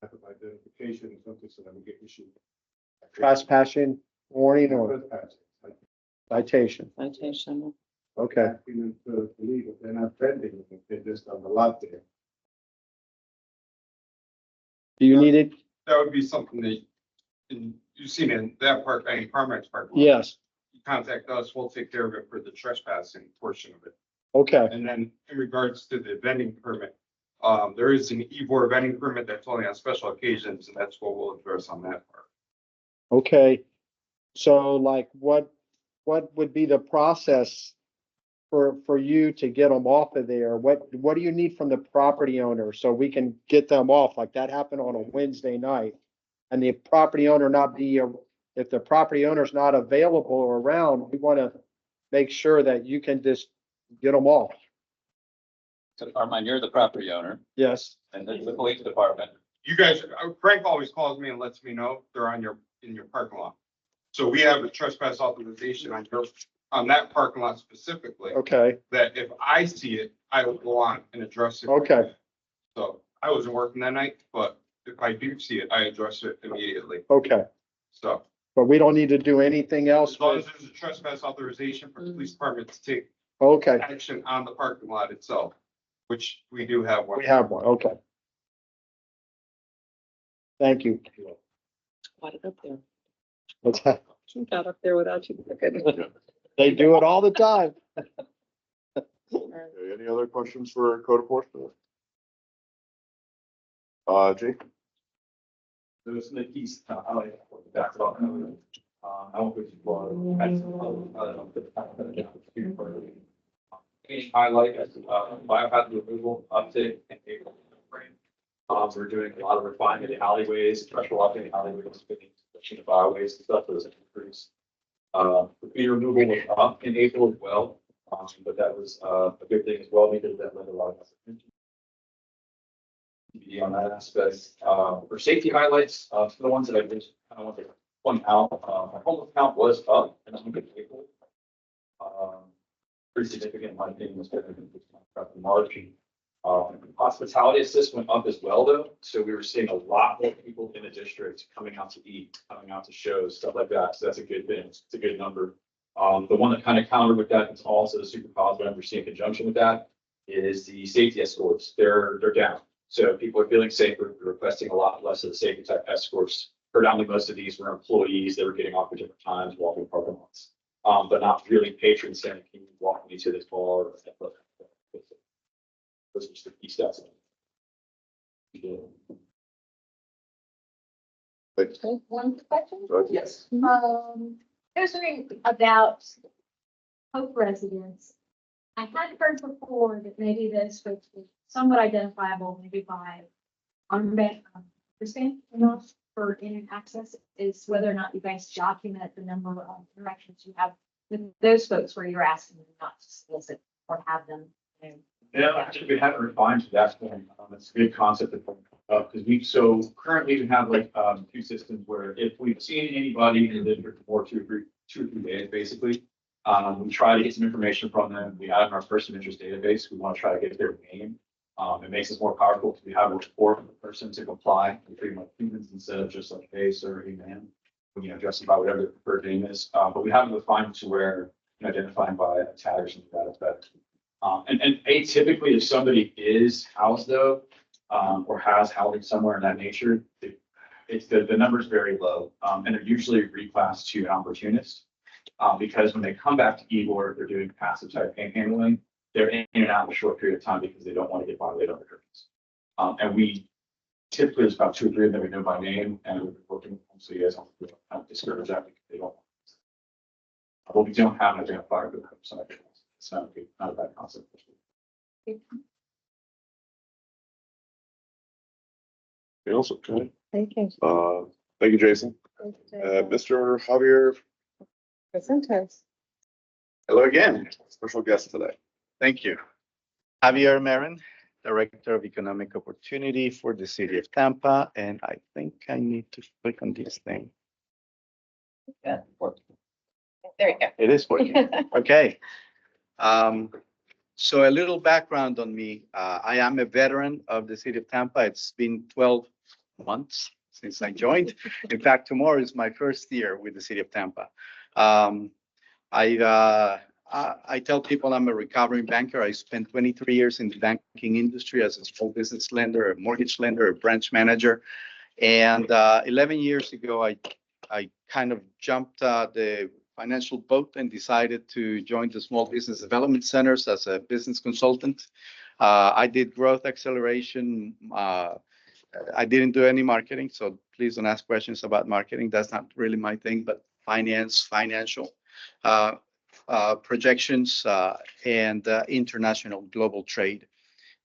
type of identification or something so that we get issued. Trespassing warning or Trespassing, like citation. Citation. Okay, asking them to leave if they're not vending, if they're just on the lot there. do you need it? That would be something that, and you've seen in that part, any Carmack's part. Yes, You contact us, we'll take care of it for the trespassing portion of it. okay, And then in regards to the vending permit, there is an Ybor vending permit that's only on special occasions, and that's what we'll address on that part. okay. So like what would be the process for you to get them off of there? What do you need from the property owner so we can get them off? Like that happened on a Wednesday night. And the property owner not be, if the property owner's not available or around, we want to make sure that you can just get them off. So Armand, you're the property owner Yes, and then the police department. You guys, Frank always calls me and lets me know they're in your parking lot. So we have a trespass authorization on that parking lot specifically, okay, that if I see it, I will go on and address it. okay, So I wasn't working that night, but if I do see it, I address it immediately. okay. So But we don't need to do anything else. as long as there's a trespass authorization for the police department to take Okay, action on the parking lot itself, which we do have one. we have one, okay. Thank you. Got it up there. What's that? Got up there without you. They do it all the time. Okay, any other questions for code enforcement? Jake? There's the piece, I like that about. I won't go too far. Any highlight as biohazard removal uptick in April. We're doing a lot of refinement in alleyways, special walking alleyways, fitting byways and stuff. There's an increase. Graffiti removal was up in April as well, but that was a good thing as well because that led a lot of attention on that aspect. For safety highlights, for the ones that I just kind of want to point out, our homeless count was up in April. Pretty significant, in my opinion, was better than March. Hospitality assist went up as well, though. So we were seeing a lot more people in the district coming out to eat, coming out to shows, stuff like that. So that's a good thing. It's a good number. The one that kind of countered with that, it's also the super positive we're seeing in conjunction with that, is the safety escorts. They're down. So people are feeling safer. They're requesting a lot less of the safety type escorts. Predominantly, most of these were employees. They were getting off at different times, walking parking lots. But not really patrons saying, can you walk me to this bar? Or stuff like that. Those are just the key stats. Thanks. One question? Go ahead. Yes. I was wondering about Hope residents. I had heard before that maybe this was somewhat identifiable, maybe by armband, wristband enough for internet access, is whether or not you guys document the number of interactions you have with those folks where you're asking them not to solicit or have them. Yeah, actually, we haven't refined to that point. It's a good concept because we currently we have like two systems where if we've seen anybody in the district for 2 or 3 days, basically, we try to get some information from them. We add in our person interest database. We want to try to get their name. It makes us more powerful because we have a report for the person to comply. We treat them like humans instead of just like, hey, sir, hey, man. We address them by whatever their preferred name is. But we haven't refined to where identifying by a tag or something to that effect. And atypically, if somebody is housed though, or has housing somewhere in that nature, the number is very low. And they're usually reclassed to an opportunist. Because when they come back to Ybor, they're doing passive type panhandling. They're in and out in a short period of time because they don't want to get violated on the curtains. And we typically, there's about 2 or 3 of them we know by name, and we're working with them, so you guys don't discourage that because they don't. But we don't have an identifier for them. So it's not a bad concept. Anything else? Okay. Thank you. Thank you, Jason. Mr. Javier, Presenters. Hello again. special guest today. Thank you. Javier Marin, Director of Economic Opportunity for the City of Tampa, and I think I need to click on this thing. Yeah. There you go. It is working. Okay. So a little background on me. I am a veteran of the City of Tampa. It's been 12 months since I joined. In fact, tomorrow is my first year with the City of Tampa. I tell people I'm a recovering banker. I spent 23 years in the banking industry as a small business lender, a mortgage lender, a branch manager. And 11 years ago, I kind of jumped the financial boat and decided to join the small business development centers as a business consultant. I did growth acceleration. I didn't do any marketing, so please don't ask questions about marketing. That's not really my thing, but financial projections, and international global trade.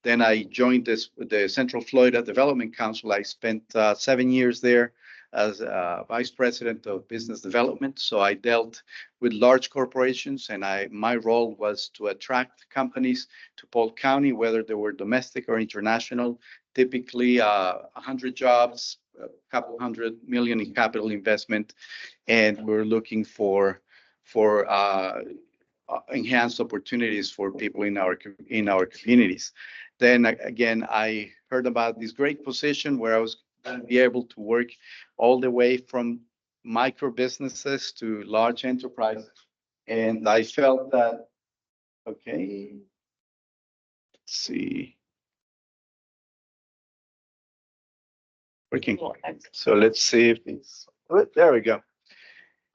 Then I joined the Central Florida Development Council. I spent 7 years there as vice president of business development. So I dealt with large corporations, and my role was to attract companies to Polk County, whether they were domestic or international. Typically, 100 jobs, a couple $100 million in capital investment, and we're looking for enhanced opportunities for people in our communities. Then again, I heard about this great position where I was going to be able to work all the way from micro businesses to large enterprises. And I felt that, okay, let's see. Working. So let's see if it's, there we go.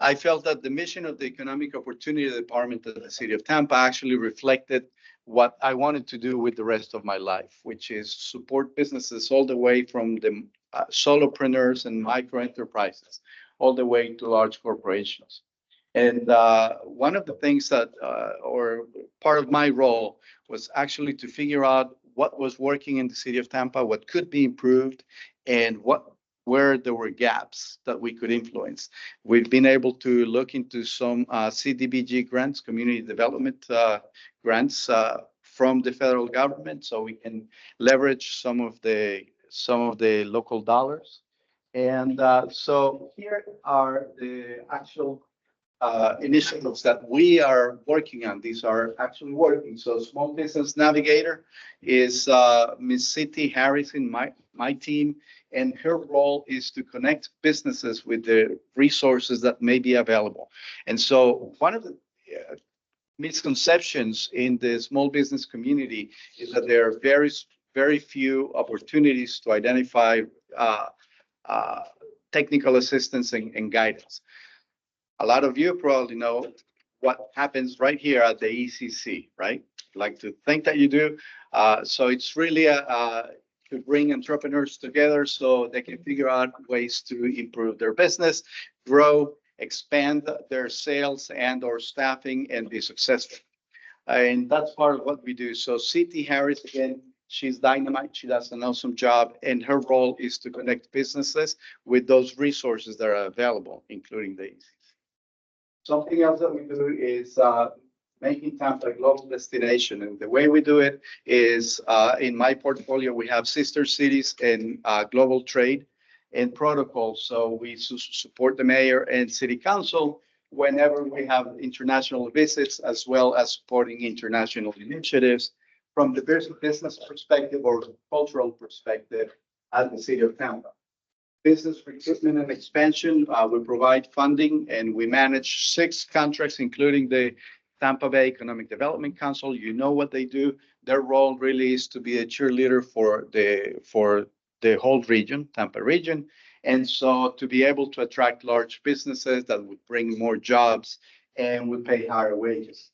I felt that the mission of the Economic Opportunity Department of the City of Tampa actually reflected what I wanted to do with the rest of my life, which is support businesses all the way from the solopreneurs and micro enterprises, all the way to large corporations. And one of the things that, or part of my role, was actually to figure out what was working in the City of Tampa, what could be improved, and where there were gaps that we could influence. We've been able to look into some CDBG grants, community development grants from the federal government, so we can leverage some of the local dollars. And so here are the actual initiatives that we are working on. These are actually working. So Small Business Navigator is Ms. City Harrison, my team, and her role is to connect businesses with the resources that may be available. And so one of the misconceptions in the small business community is that there are very few opportunities to identify technical assistance and guidance. A lot of you probably know what happens right here at the ECC, right? I'd like to think that you do. So it's really to bring entrepreneurs together so they can figure out ways to improve their business, grow, expand their sales and or staffing, and be successful. And that's part of what we do. So C.T. Harris, again, she's dynamite. She does an awesome job. And her role is to connect businesses with those resources that are available, including the ECC. Something else that we do is making Tampa a global destination. And the way we do it is in my portfolio, we have sister cities and global trade and protocols. So we support the mayor and city council whenever we have international visits, as well as supporting international initiatives from the business perspective or cultural perspective at the city of Tampa. Business recruitment and expansion, we provide funding and we manage 6 contracts, including the Tampa Bay Economic Development Council. You know what they do. Their role really is to be a cheerleader for the whole region, Tampa region. And so to be able to attract large businesses that would bring more jobs and would pay higher wages.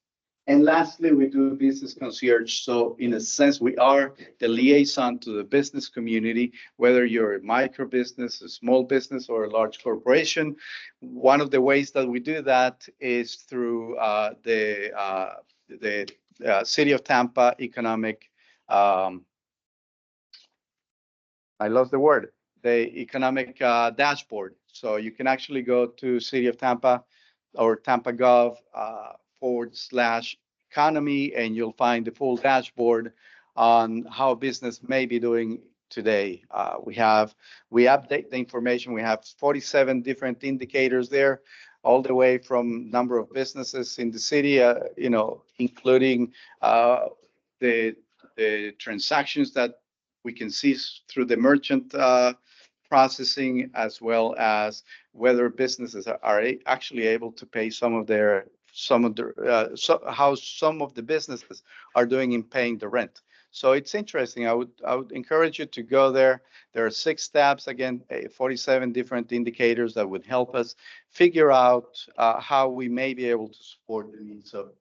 And lastly, we do business concierge. So in a sense, we are the liaison to the business community, whether you're a micro business, a small business, or a large corporation. One of the ways that we do that is through the City of Tampa Economic, I lost the word. the economic dashboard. So you can actually go to City of Tampa or Tampa Gov / economy, and you'll find the full dashboard on how business may be doing today. We update the information. We have 47 different indicators there, all the way from number of businesses in the city, including the transactions that we can see through the merchant processing, as well as whether businesses are actually able to pay how some of the businesses are doing in paying the rent. So it's interesting. I would encourage you to go there. There are 6 tabs, again, 47 different indicators that would help us figure out how we may be able to support the needs of.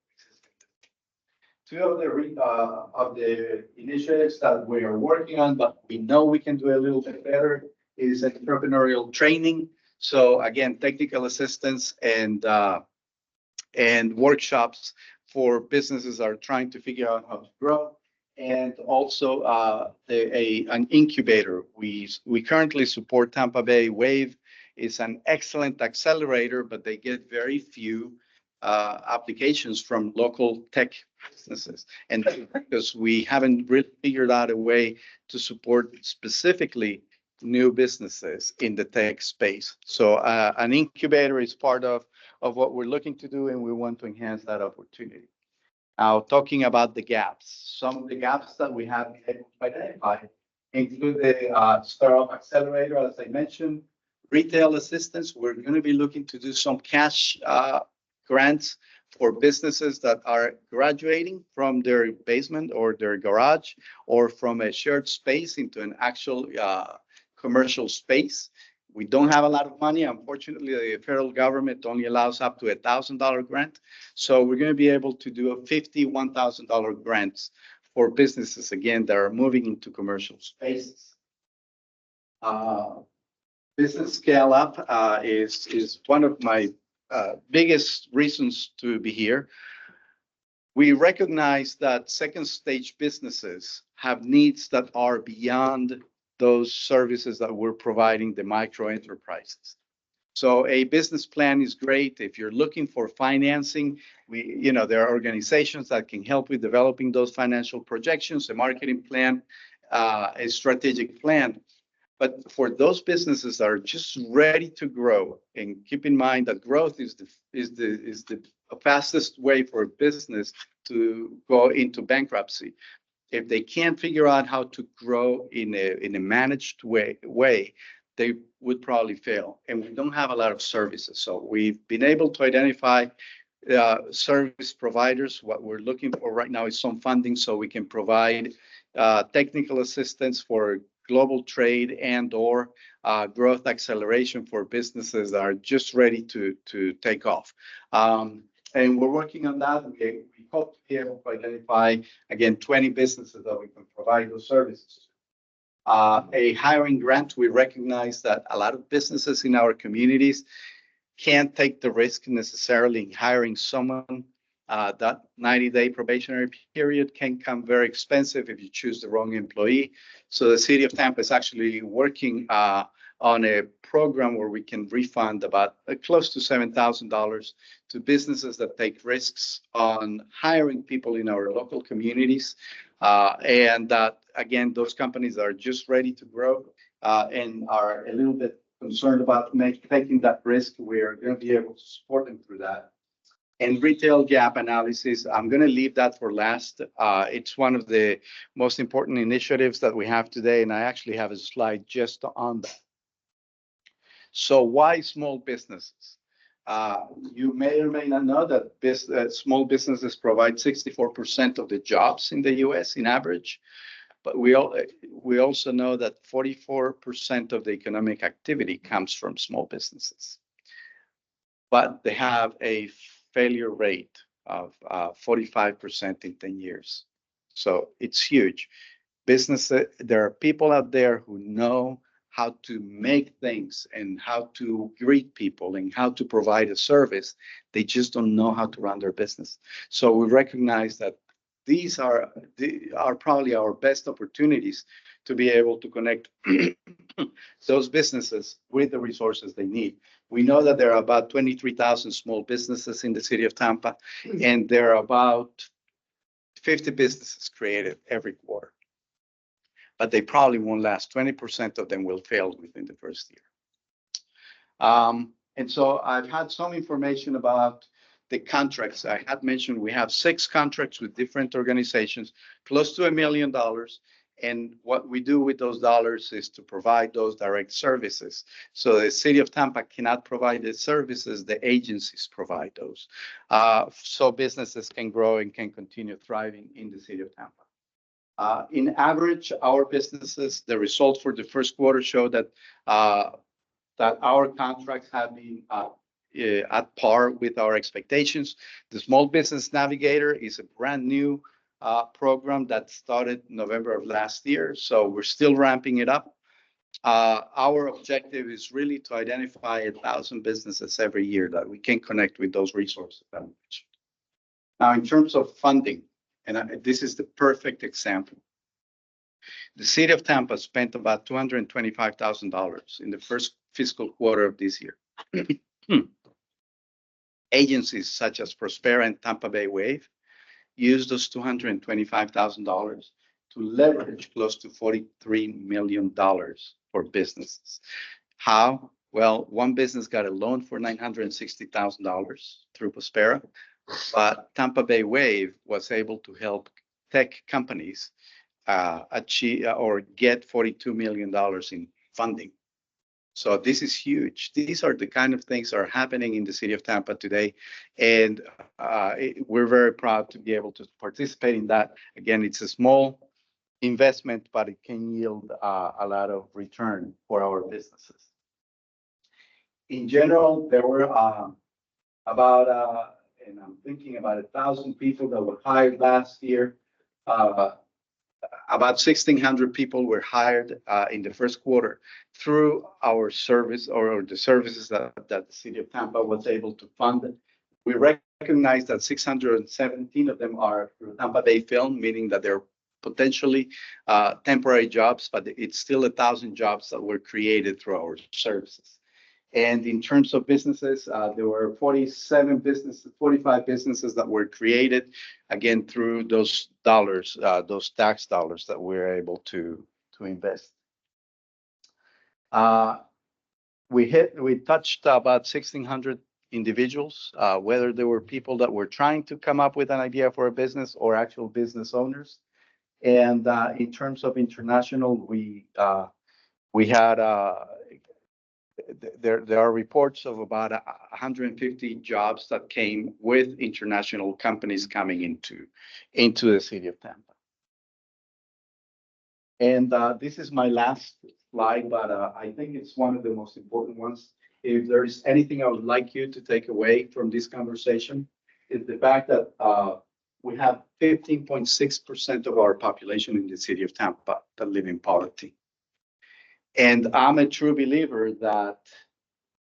Two of the initiatives that we are working on, but we know we can do a little bit better, is entrepreneurial training. So again, technical assistance and workshops for businesses that are trying to figure out how to grow. And also an incubator. We currently support Tampa Bay Wave. It's an excellent accelerator, but they get very few applications from local tech businesses. And because we haven't really figured out a way to support specifically new businesses in the tech space. So an incubator is part of what we're looking to do, and we want to enhance that opportunity. Now, talking about the gaps, some of the gaps that we have been able to identify include the startup accelerator, as I mentioned, retail assistance. We're going to be looking to do some cash grants for businesses that are graduating from their basement or their garage, or from a shared space into an actual commercial space. We don't have a lot of money. Unfortunately, the federal government only allows up to $1,000 grant. So we're going to be able to do a $1,000 grants for businesses, again, that are moving into commercial spaces. Business scale up is one of my biggest reasons to be here. We recognize that second stage businesses have needs that are beyond those services that we're providing the micro enterprises. So a business plan is great. If you're looking for financing, there are organizations that can help with developing those financial projections, a marketing plan, a strategic plan. But for those businesses that are just ready to grow, and keep in mind that growth is the fastest way for a business to go into bankruptcy. If they can't figure out how to grow in a managed way, they would probably fail. And we don't have a lot of services. So we've been able to identify service providers. What we're looking for right now is some funding so we can provide technical assistance for global trade and/or growth acceleration for businesses that are just ready to take off. And we're working on that. We hope to be able to identify, again, 20 businesses that we can provide those services. A hiring grant, we recognize that a lot of businesses in our communities can't take the risk necessarily in hiring someone. That 90-day probationary period can come very expensive if you choose the wrong employee. So the City of Tampa is actually working on a program where we can refund about close to $7,000 to businesses that take risks on hiring people in our local communities. And that, again, those companies are just ready to grow and are a little bit concerned about taking that risk. We're going to be able to support them through that. And retail gap analysis, I'm going to leave that for last. It's one of the most important initiatives that we have today, and I actually have a slide just on that. So why small businesses? You may or may not know that small businesses provide 64% of the jobs in the U.S. in average, but we also know that 44% of the economic activity comes from small businesses. But they have a failure rate of 45% in 10 years. So it's huge. There are people out there who know how to make things and how to greet people and how to provide a service. They just don't know how to run their business. So we recognize that these are probably our best opportunities to be able to connect those businesses with the resources they need. We know that there are about 23,000 small businesses in the city of Tampa, and there are about 50 businesses created every quarter. But they probably won't last. 20% of them will fail within the first year. And so I've had some information about the contracts. I had mentioned we have 6 contracts with different organizations, close to $1 million. And what we do with those dollars is to provide those direct services. So the city of Tampa cannot provide the services, the agencies provide those. So businesses can grow and can continue thriving in the city of Tampa. In average, our businesses, the results for the first quarter show that our contracts have been at par with our expectations. The Small Business Navigator is a brand new program that started November of last year, so we're still ramping it up. Our objective is really to identify 1,000 businesses every year that we can connect with those resources that I mentioned. Now, in terms of funding, and this is the perfect example. The city of Tampa spent about $225,000 in the first fiscal quarter of this year. Agencies such as Prospera and Tampa Bay Wave used those $225,000 to leverage close to $43 million for businesses. How? Well, one business got a loan for $960,000 through Prospera, but Tampa Bay Wave was able to help tech companies achieve or get $42 million in funding. So this is huge. These are the kind of things that are happening in the city of Tampa today. And we're very proud to be able to participate in that. Again, it's a small investment, but it can yield a lot of return for our businesses. In general, there were about, and I'm thinking about 1,000 people that were hired last year. About 1,600 people were hired in the first quarter through our service or the services that the city of Tampa was able to fund. We recognize that 617 of them are through Tampa Bay Film, meaning that they're potentially temporary jobs, but it's still 1,000 jobs that were created through our services. And in terms of businesses, there were 45 businesses that were created, again, through those dollars, those tax dollars that we're able to invest. We touched about 1,600 individuals, whether they were people that were trying to come up with an idea for a business or actual business owners. And in terms of international, we had there are reports of about 150 jobs that came with international companies coming into the city of Tampa. And this is my last slide, but I think it's one of the most important ones. If there is anything I would like you to take away from this conversation, is the fact that we have 15.6% of our population in the city of Tampa that live in poverty. And I'm a true believer that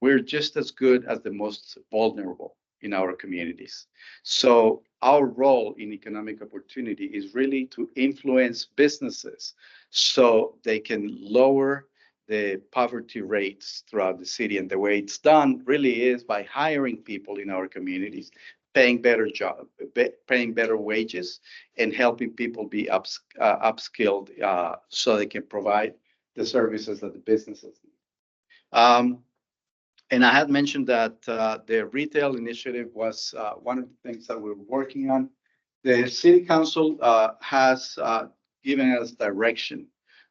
we're just as good as the most vulnerable in our communities. So our role in economic opportunity is really to influence businesses so they can lower the poverty rates throughout the city. And the way it's done really is by hiring people in our communities, paying better jobs, paying better wages, and helping people be upskilled so they can provide the services that the businesses need. And I had mentioned that the retail initiative was one of the things that we're working on. The city council has given us direction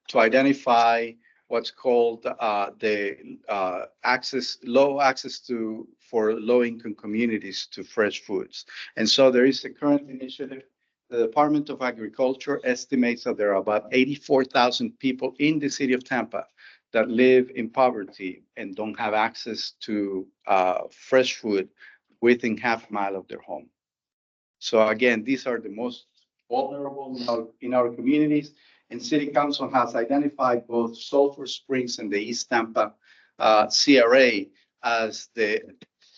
to identify what's called the low access for low-income communities to fresh foods. And so there is a current initiative. The Department of Agriculture estimates that there are about 84,000 people in the city of Tampa that live in poverty and don't have access to fresh food within half a mile of their home. So again, these are the most vulnerable in our communities. And City Council has identified both Sulphur Springs and the East Tampa CRA as the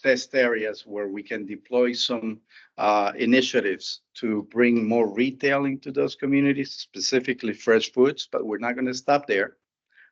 test areas where we can deploy some initiatives to bring more retail into those communities, specifically fresh foods, but we're not going to stop there.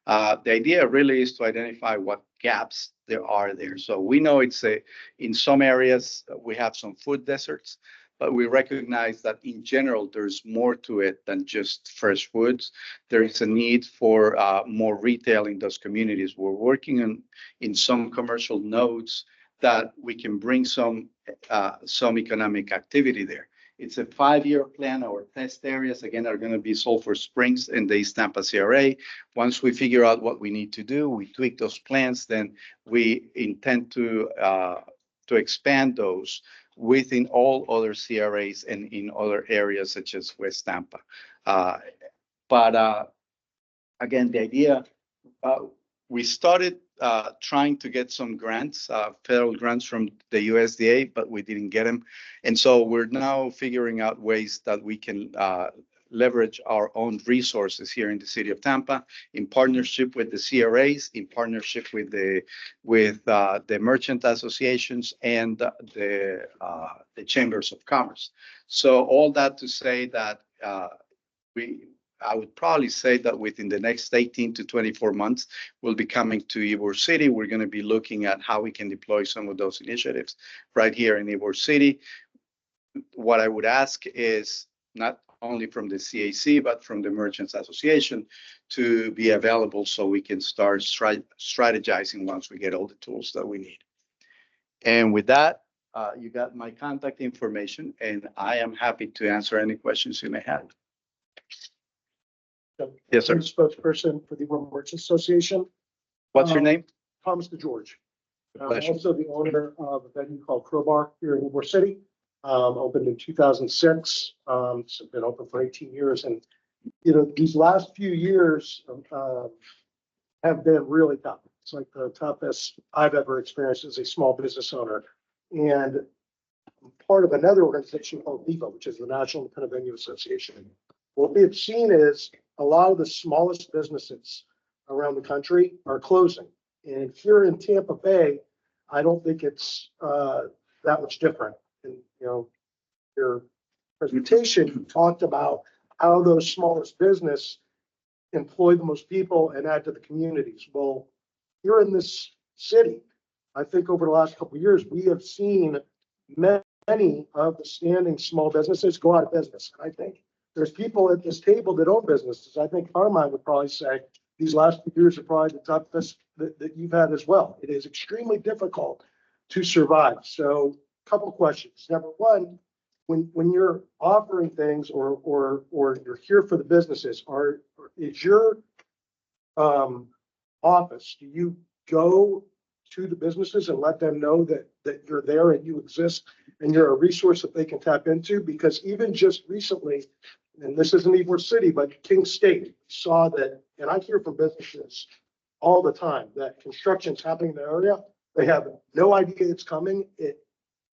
The idea really is to identify what gaps there are there. So we know in some areas, we have some food deserts, but we recognize that in general, there's more to it than just fresh foods. There is a need for more retail in those communities. We're working in some commercial nodes that we can bring some economic activity there. It's a 5-year plan. Our test areas, again, are going to be Sulphur Springs and the East Tampa CRA. Once we figure out what we need to do, we tweak those plans, then we intend to expand those within all other CRAs and in other areas such as West Tampa. But again, the idea, we started trying to get some grants, federal grants from the USDA, but we didn't get them. And so we're now figuring out ways that we can leverage our own resources here in the city of Tampa in partnership with the CRAs, in partnership with the merchant associations and the chambers of commerce. So all that to say that I would probably say that within the next 18 to 24 months, we'll be coming to Ybor City. We're going to be looking at how we can deploy some of those initiatives right here in Ybor City. What I would ask is not only from the CAC, but from the Merchants Association to be available so we can start strategizing once we get all the tools that we need. And with that, you got my contact information, and I am happy to answer any questions you may have. Yes, sir. I'm the spokesperson for the World Merchants Association. What's your name? Thomas DeGeorge. I'm Pleasure. also the owner of a venue called Crowbar here in Ybor City. Opened in 2006. It's been open for 18 years. And, you know, these last few years have been really tough. It's like the toughest I've ever experienced as a small business owner. And I'm part of another organization called NIVA, which is the National Independent Venue Association. What we have seen is a lot of the smallest businesses around the country are closing. And here in Tampa Bay, I don't think it's that much different. And, you know, your presentation talked about how those smallest business employ the most people and add to the communities. Well, here in this city, I think over the last couple of years, we have seen many of the standing small businesses go out of business. And I think there's people at this table that own businesses. I think Carmine would probably say these last few years are probably the toughest that you've had as well. It is extremely difficult to survive. So a couple of questions. Number one, when you're offering things or you're here for the businesses, is your office, do you go to the businesses and let them know that you're there and you exist and you're a resource that they can tap into? Because even just recently, and this isn't Ybor City, but King State saw that, and I hear from businesses all the time that construction's happening in the area. They have no idea it's coming. It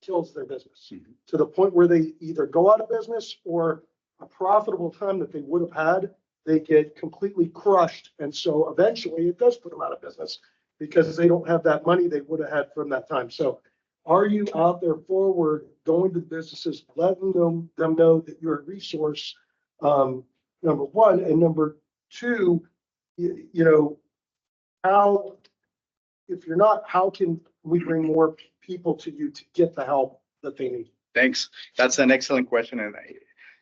kills their business to the point where they either go out of business or a profitable time that they would have had, they get completely crushed. And so eventually it does put them out of business because they don't have that money they would have had from that time. So are you out there forward, going to the businesses, letting them know that you're a resource, number one, and number two, you know, how, if you're not, how can we bring more people to you to get the help that they need? Thanks. That's an excellent question. And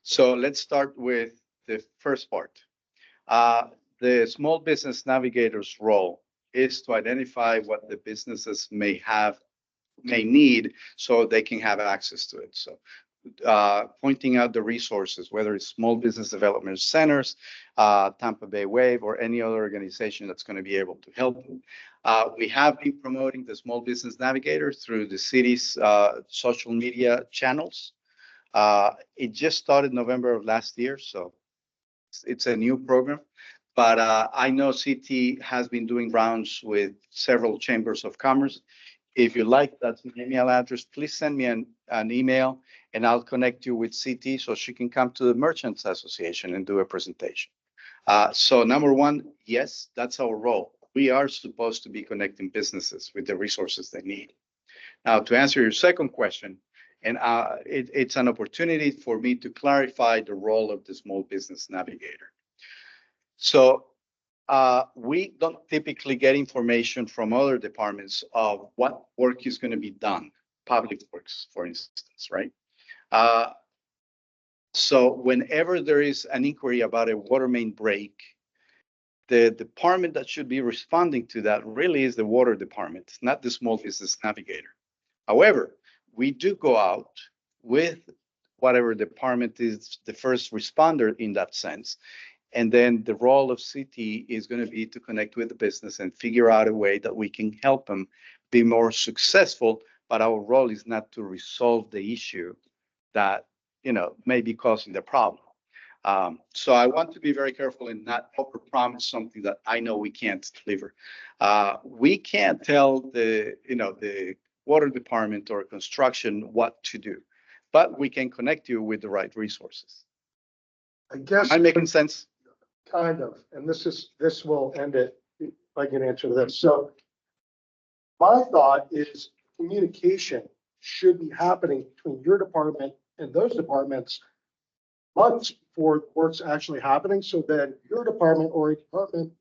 so let's start with the first part. The small business navigator's role is to identify what the businesses may need so they can have access to it. So pointing out the resources, whether it's small business development centers, Tampa Bay Wave, or any other organization that's going to be able to help them. We have been promoting the Small Business Navigator through the city's social media channels. It just started November of last year, so it's a new program. But I know CT has been doing rounds with several chambers of commerce. If you like, that's my email address. Please send me an email, and I'll connect you with CT so she can come to the Merchants Association and do a presentation. So number one, yes, that's our role. We are supposed to be connecting businesses with the resources they need. Now, to answer your second question, and it's an opportunity for me to clarify the role of the Small Business Navigator. So we don't typically get information from other departments of what work is going to be done, public works, for instance, right? So whenever there is an inquiry about a water main break, the department that should be responding to that really is the water department, not the small business navigator. However, we do go out with whatever department is the first responder in that sense. And then the role of CT is going to be to connect with the business and figure out a way that we can help them be more successful. But our role is not to resolve the issue that, may be causing the problem. So I want to be very careful and not overpromise something that I know we can't deliver. We can't tell the water department or construction what to do, but we can connect you with the right resources. I guess. Am I making sense? Kind of, and this will end it, if I can answer this. So my thought is communication should be happening between your department and those departments months before the work's actually happening, so that your department or a department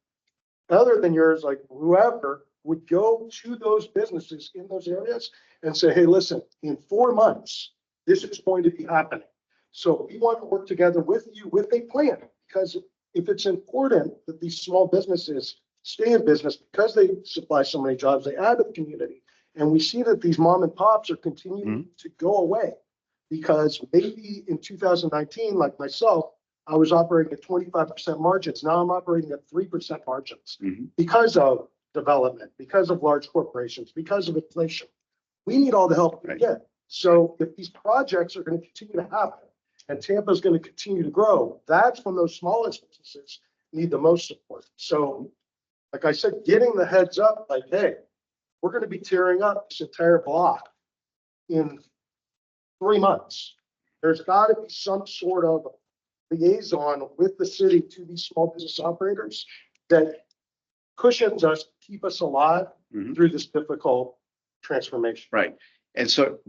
other than yours, like whoever, would go to those businesses in those areas and say, hey, listen, in 4 months, this is going to be happening. So we want to work together with you with a plan, because if it's important that these small businesses stay in business because they supply so many jobs, they add to the community. And we see that these mom and pops are continuing to go away, because maybe in 2019, like myself, I was operating at 25% margins. Now I'm operating at 3% margins because of development, because of large corporations, because of inflation. We need all the help we get. So if these projects are going to continue to happen and Tampa is going to continue to grow, that's when those smallest businesses need the most support. So like I said, getting the heads up, like, hey, we're going to be tearing up this entire block in 3 months. There's got to be some sort of liaison with the city to these small business operators that cushions us, keep us alive through this difficult transformation. Right. And so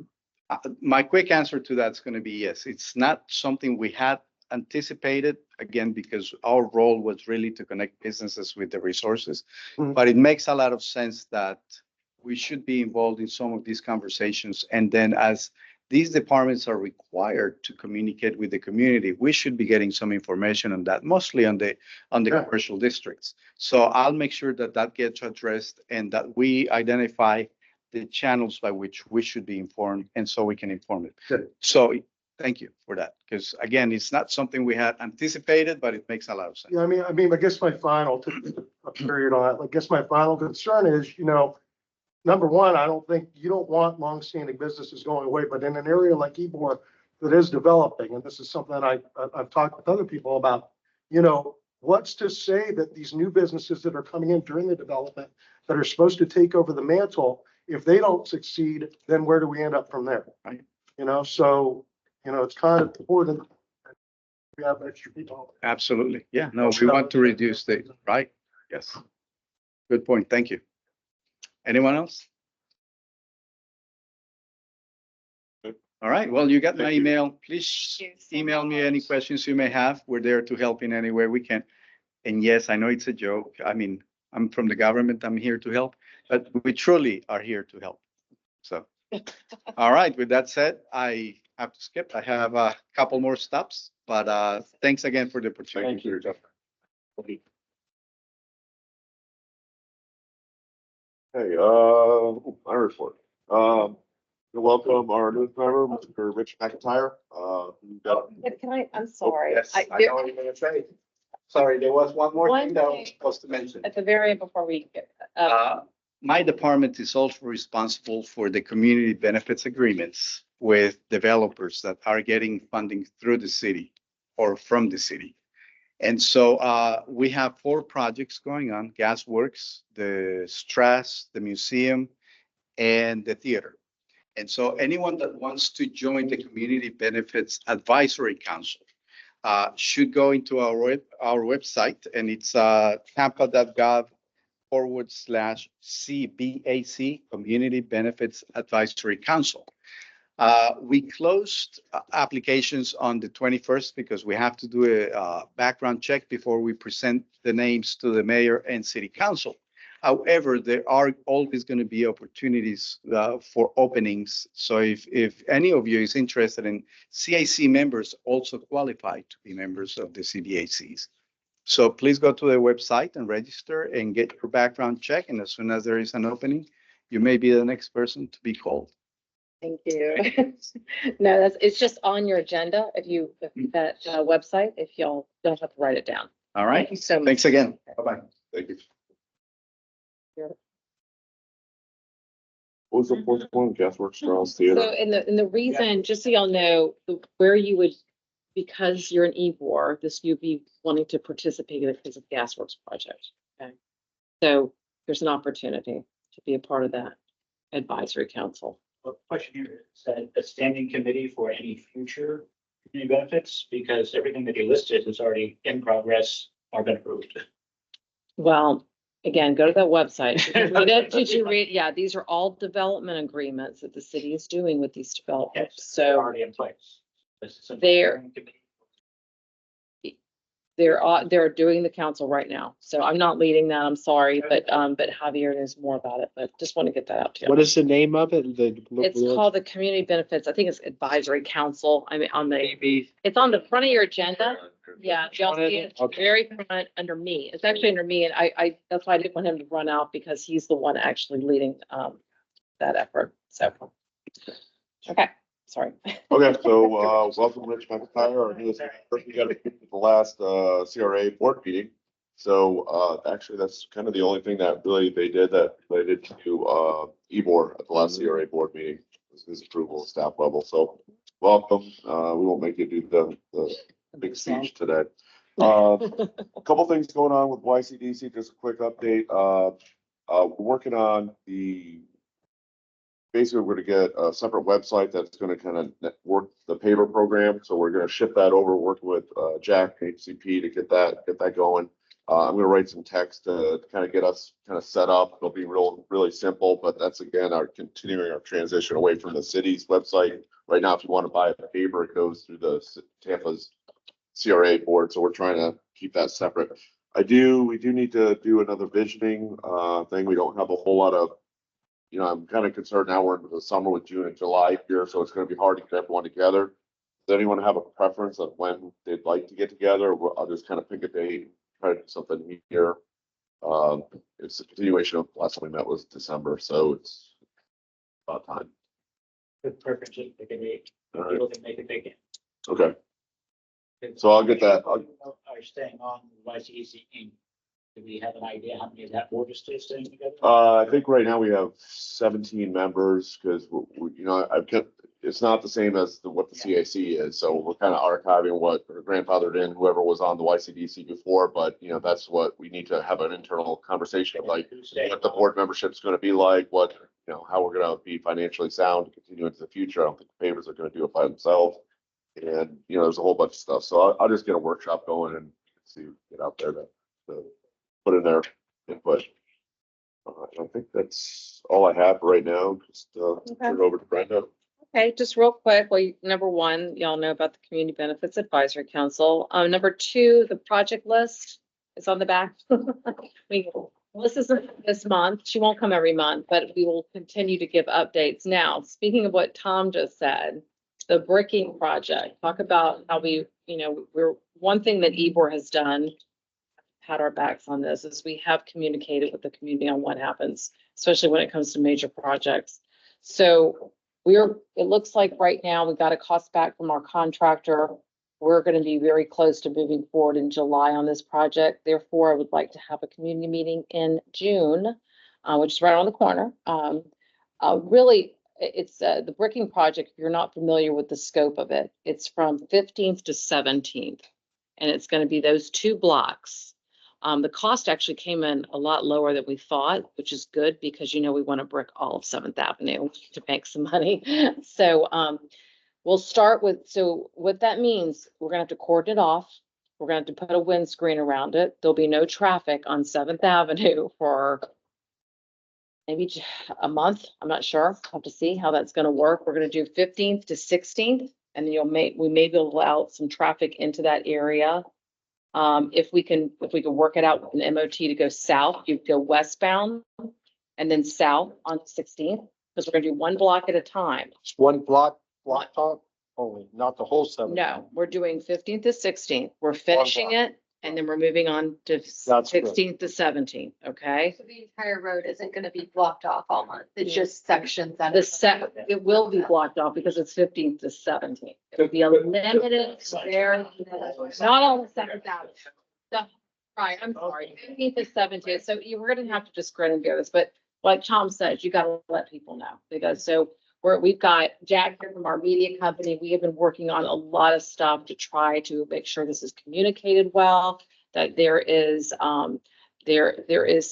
my quick answer to that is going to be yes. It's not something we had anticipated, again, because our role was really to connect businesses with the resources. But it makes a lot of sense that we should be involved in some of these conversations. And then as these departments are required to communicate with the community, we should be getting some information on that, mostly on the commercial districts. So I'll make sure that that gets addressed and that we identify the channels by which we should be informed, and so we can inform it. Good. So thank you for that, because again, it's not something we had anticipated, but it makes a lot of sense. Yeah, I mean, I guess my final period on it, I guess my final concern is, number one, I don't think you don't want longstanding businesses going away, but in an area like Ybor that is developing, and this is something I've talked with other people about, what's to say that these new businesses that are coming in during the development that are supposed to take over the mantle, if they don't succeed, then where do we end up from there? Right. So, it's kind of important that we have extra people. Absolutely. Yeah, no, we want to reduce the, right? Yes. Good point. Thank you. Anyone else? All right. Well, you got my email. Please email me any questions you may have. We're there to help in any way we can. And yes, I know it's a joke. I mean, I'm from the government. I'm here to help, but we truly are here to help. So, all right. With that said, I have to skip. I have a couple more stops, but thanks again for the opportunity. Thank you. Hey, my report. Welcome our newest member, Mr. Rich McIntyre. I'm sorry. Yes, I know what you're gonna say. Sorry, there was one more thing that I was supposed to mention. At the very end before we get, My department is also responsible for the community benefits agreements with developers that are getting funding through the city or from the city. And so we have 4 projects going on: Gas Works, the Strass, the museum, and the theater. And so anyone that wants to join the Community Benefits Advisory Council should go into our website, and it's tampa.gov/CBAC, Community Benefits Advisory Council. We closed applications on the 21st because we have to do a background check before we present the names to the mayor and city council. However, there are always going to be opportunities for openings. So if any of you is interested in CAC members also qualify to be members of the CDACs. So please go to the website and register and get your background check. And as soon as there is an opening, you may be the next person to be called. Thank you. No, it's just on your agenda if that website, if y'all don't have to write it down. All right. Thank you so much. Thanks again. Bye-bye. Thank you. What was the fourth one? Gasworks Girls So, Theater. and the reason, just so y'all know, where you would, because you're an Ybor, you'd be wanting to participate in because of Gasworks project. Okay. So there's an opportunity to be a part of that advisory council. Well, question here, is that a standing committee for any future community benefits? Because everything that you listed is already in progress or been approved. Well, again, go to that website. Did you read it? Did you read? Yeah, these are all development agreements that the city is doing with these developers. Yes, So they're already in place. They're doing the council right now. So I'm not leading that. I'm sorry, but Javier knows more about it, but just want to get that out to you. What is the name of it? It's called the Community Benefits. I think it's Advisory Council. I mean, it's on the front of your agenda. Yeah, y'all see it, Okay. very front under me. It's actually under me, and I that's why I didn't want him to run out because he's the one actually leading that effort. So, okay, sorry. Okay, so, welcome Rich McIntyre, our newest person. We got to the last, CRA board meeting. So, actually, that's kind of the only thing that really they did that related to, Ybor at the last CRA board meeting, was his approval at staff level. So, welcome. We won't make you do the big speech today. A couple things going on with YCDC, just a quick update. We're working on basically, we're gonna get a separate website that's gonna kind of work the paper program. So we're gonna ship that over, working with Jack, HCP to get that going. I'm gonna write some text to kind of get us kind of set up. It'll be really simple, but that's again, continuing our transition away from the city's website. Right now, if you want to buy a paper, it goes through the Tampa's CRA board. So we're trying to keep that separate. We do need to do another visioning thing. We don't have a whole lot of, I'm kind of concerned now we're into the summer with June and July here, so it's going to be hard to get everyone together. Does anyone have a preference of when they'd like to get together? I'll just kind of pick a date, try to do something here. It's a continuation of last time we met was December, so it's about time. Good preference, pick a date. All right. People can make it big. Okay. So I'll get that. Are staying on YCEC Inc. Do we have an idea how many of that board is still staying together? I think right now we have 17 members because it's not the same as what the CAC is. So we're kind of archiving what our grandfathered in whoever was on the YCDC before, but that's what we need to have an internal conversation of, like what the board membership is going to be like, what, how we're going to be financially sound to continue into the future. I don't think the papers are going to do it by themselves. And, there's a whole bunch of stuff. So I'll just get a workshop going and see, get out there to put in their input. I think that's all I have right now. Just turn it over to Brenda. Okay, just real quick. Well, number one, y'all know about the Community Benefits Advisory Council. Number two, the project list is on the back. This isn't this month. She won't come every month, but we will continue to give updates. Now, speaking of what Tom just said, the bricking project, talk about how we're one thing that Ybor has done, had our backs on this, is we have communicated with the community on what happens, especially when it comes to major projects. So it looks like right now we got a cost back from our contractor. We're going to be very close to moving forward in July on this project. Therefore, I would like to have a community meeting in June, which is right around the corner. Really, it's the bricking project. If you're not familiar with the scope of it, it's from 15th to 17th, and it's going to be those 2 blocks. The cost actually came in a lot lower than we thought, which is good because, we want to brick all of 7th Avenue to make some money. So we'll start with, so what that means, we're going to have to cordon it off. We're going to have to put a windscreen around it. There'll be no traffic on 7th Avenue for maybe a month. I'm not sure. Have to see how that's gonna work. We're gonna do 15th to 16th, and then we may be able to allow some traffic into that area. If we can work it out with an MOT to go south, you go westbound and then south on 16th, because we're gonna do one block at a time. It's one block top only, not the whole 7. No, we're doing 15th to 16th. We're finishing it, and then we're moving on to That's good. 16th to 17th, okay? So the entire road isn't gonna be blocked off all month. It's just sections that. It will be blocked off because it's 15th to 17th. It'll be a limited, very, not all the second Avenue. Right, I'm sorry, 15th to 17th. So we're gonna have to just grin and bear this, but like Tom says, you gotta let people know, because we've got Jack here from our media company. We have been working on a lot of stuff to try to make sure this is communicated well, that there is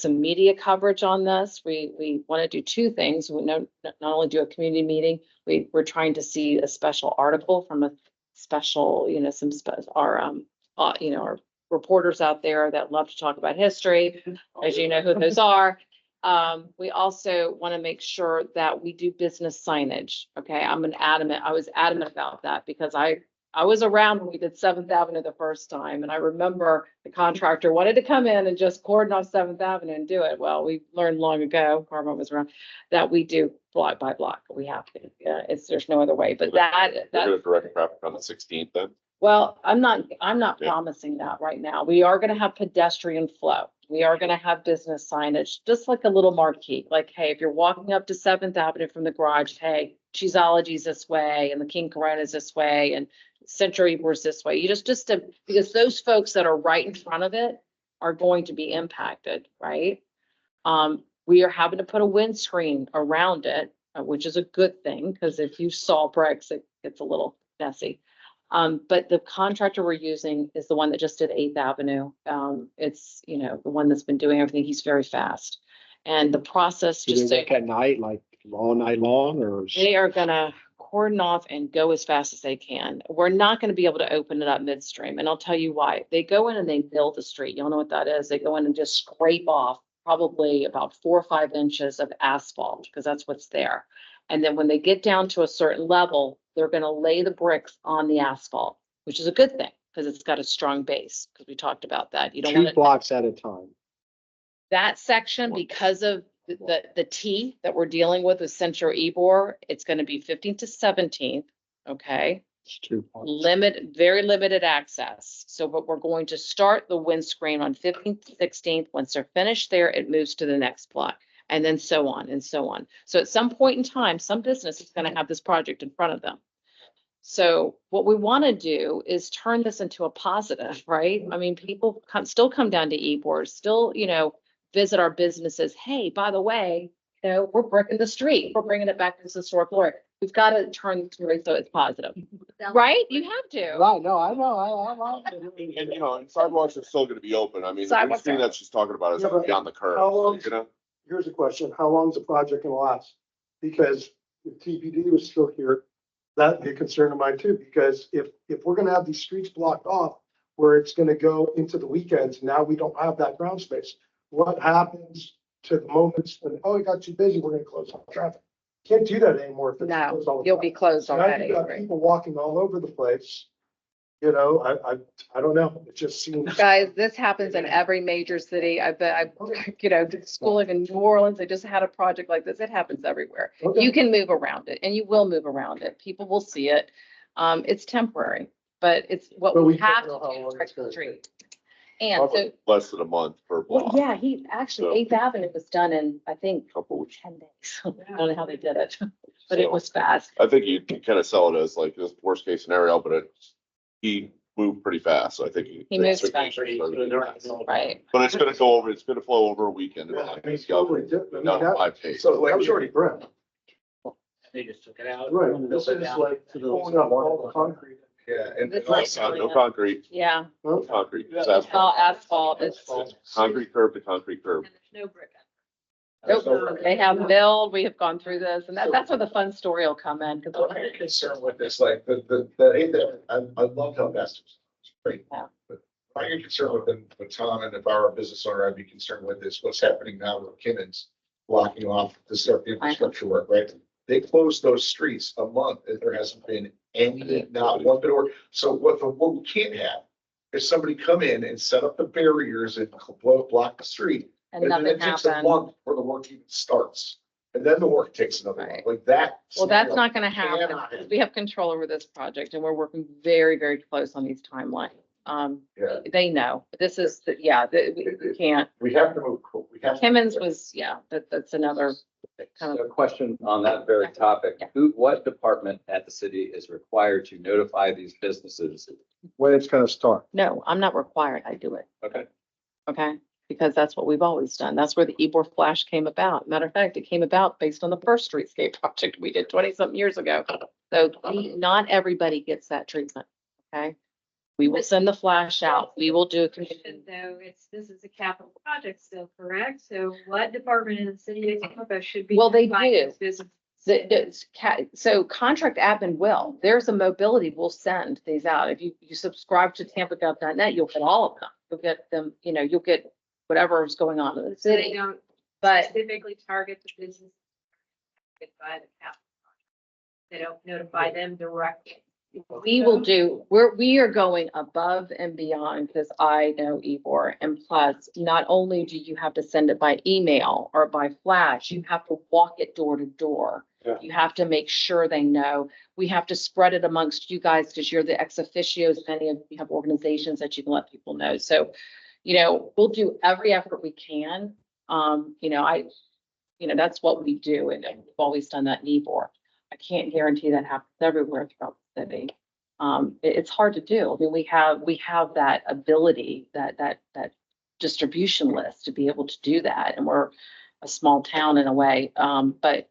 some media coverage on this. We want to do two things. We not only do a community meeting, we're trying to see a special article from a special, our reporters out there that love to talk about history, as you know who those are. We also want to make sure that we do business signage. Okay, I was adamant about that, because I was around when we did 7th Avenue the first time, and I remember the contractor wanted to come in and just cordon off 7th Avenue and do it. Well, we learned long ago, Carmen was around, that we do block by block. We have to. There's no other way. But They're gonna direct traffic on the 16th then? well, I'm not Yeah. promising that right now. We are gonna have pedestrian flow. We are gonna have business signage, just like a little marquee, like, hey, if you're walking up to 7th Avenue from the garage, hey, Cheeseology's this way, and the King Corona's this way, and Central Ybor's this way. You because those folks that are right in front of it are going to be impacted, right? We are having to put a windscreen around it, which is a good thing, because if you saw bricks, it gets a little messy. But the contractor we're using is the one that just did 8th Avenue. It's, the one that's been doing everything. He's very fast. And the process Do just, they work at night, like all night long, or? they are gonna cordon off and go as fast as they can. We're not gonna be able to open it up midstream, and I'll tell you why. They go in and they mill the street. Y'all know what that is. They go in and just scrape off probably about 4 or 5 inches of asphalt, because that's what's there. And then when they get down to a certain level, they're gonna lay the bricks on the asphalt, which is a good thing, because it's got a strong base, because we talked about that. You don't 2 want it, blocks at a time. that section, because of the T that we're dealing with Central Ybor, it's gonna be 15th to 17th, okay? It's 2 blocks. Very limited access. So, but we're going to start the windscreen on 15th to 16th. Once they're finished there, it moves to the next block, and then so on and so on. So at some point in time, some business is gonna have this project in front of them. So what we want to do is turn this into a positive, right? I mean, people still come down to Ybor, still, visit our businesses. Hey, by the way, we're bricking the street. We're bringing it back to its historic glory. We've got to turn the story so it's positive, right? You have to. Right, no, I know. And sidewalks are still gonna be open. I mean, the Sidewalks screen are- that she's talking about is Yeah, but beyond the curve, how long- you know? Here's a question, how long is the project gonna last? Because if TPD was still here, that'd be a concern of mine too, because if we're gonna have these streets blocked off where it's gonna go into the weekends, now we don't have that ground space. What happens to the moments when, oh, it got too busy, we're gonna close off traffic? Can't do that anymore. If it's No, closed all the you'll time. be closed Now already. you've got people walking all over the place. I don't know, it just seems. Guys, this happens in every major city. I bet, schooling in New Orleans, they just had a project like this. It happens everywhere. Okay. You can move around it, and you will move around it. People will see it. It's temporary, but it's what But we we can't have know to how do long to it's the gonna street. And so, Less than a month per well, block. yeah, he actually, 8th Avenue was done in, I think, Couple weeks. 10 days. I don't know how they did it, but it was fast. I think you can kind of sell it as like this worst case scenario, but he moved pretty fast, so I think. He moves fast. Right. But it's gonna go over, it's gonna flow over a weekend. Yeah, I mean, It's it's totally different. I mean, that- 5 days. So that was already brick. They just took it out. Right, this is like pulling up all the concrete. Yeah, and This also, No concrete, Yeah, no concrete. It's it's all asphalt. asphalt. It's Concrete curb to concrete curb. No brick. Nope, they have milled, we have gone through this, and that's where the fun story will come in. 'cause I'm concerned with this, like, I love how fast it was. It's great. Yeah. But I'm concerned with Tom, and if I were a business owner, I'd be concerned with this, what's happening now with Kimmons. blocking off to start the infrastructure work, right? They closed those streets a month and there hasn't been any, not one bit of work. So what we can't have is somebody come in and set up the barriers and block the street. And And then nothing it takes a happened. month before the work even starts. And then the work takes another month, Right. like that. Well, that's scenario not gonna happen. cannot Because happen. we have control over this project and we're working very, very close on these timelines. Yeah. They know, this is, we can't. We have to move, we have. to- Timmons was, that's another kind So of, a question on that very topic. What department at the city is required to notify these businesses? When it's gonna start. no, I'm not required. I do it. Okay. Okay, because that's what we've always done. That's where the Ybor Flash came about. Matter of fact, it came about based on the first streetscape project we did 20-something years ago. So not everybody gets that treatment, okay? We will send the flash out. We will do a commission. Though this is a capital project still, correct? So what department in the city of Tampa should be? Well, they notifying do. these businesses? So contract admin will, there's a mobility, we'll send these out. If you subscribe to tampagov.net, you'll get all of them. You'll get them, you'll get whatever is going on in the So they city. don't But specifically target the business by the capital project. They don't notify them directly. we will do, we are going above and beyond because I know Ybor. And plus, not only do you have to send it by email or by flash, you have to walk it door to door. Yeah. You have to make sure they know. We have to spread it amongst you guys because you're the ex officios. Many of you have organizations that you can let people know. So, we'll do every effort we can. That's what we do. And we've always done that in Ybor. I can't guarantee that happens everywhere throughout the city. It's hard to do. I mean, we have that ability, that distribution list to be able to do that. And we're a small town in a way. But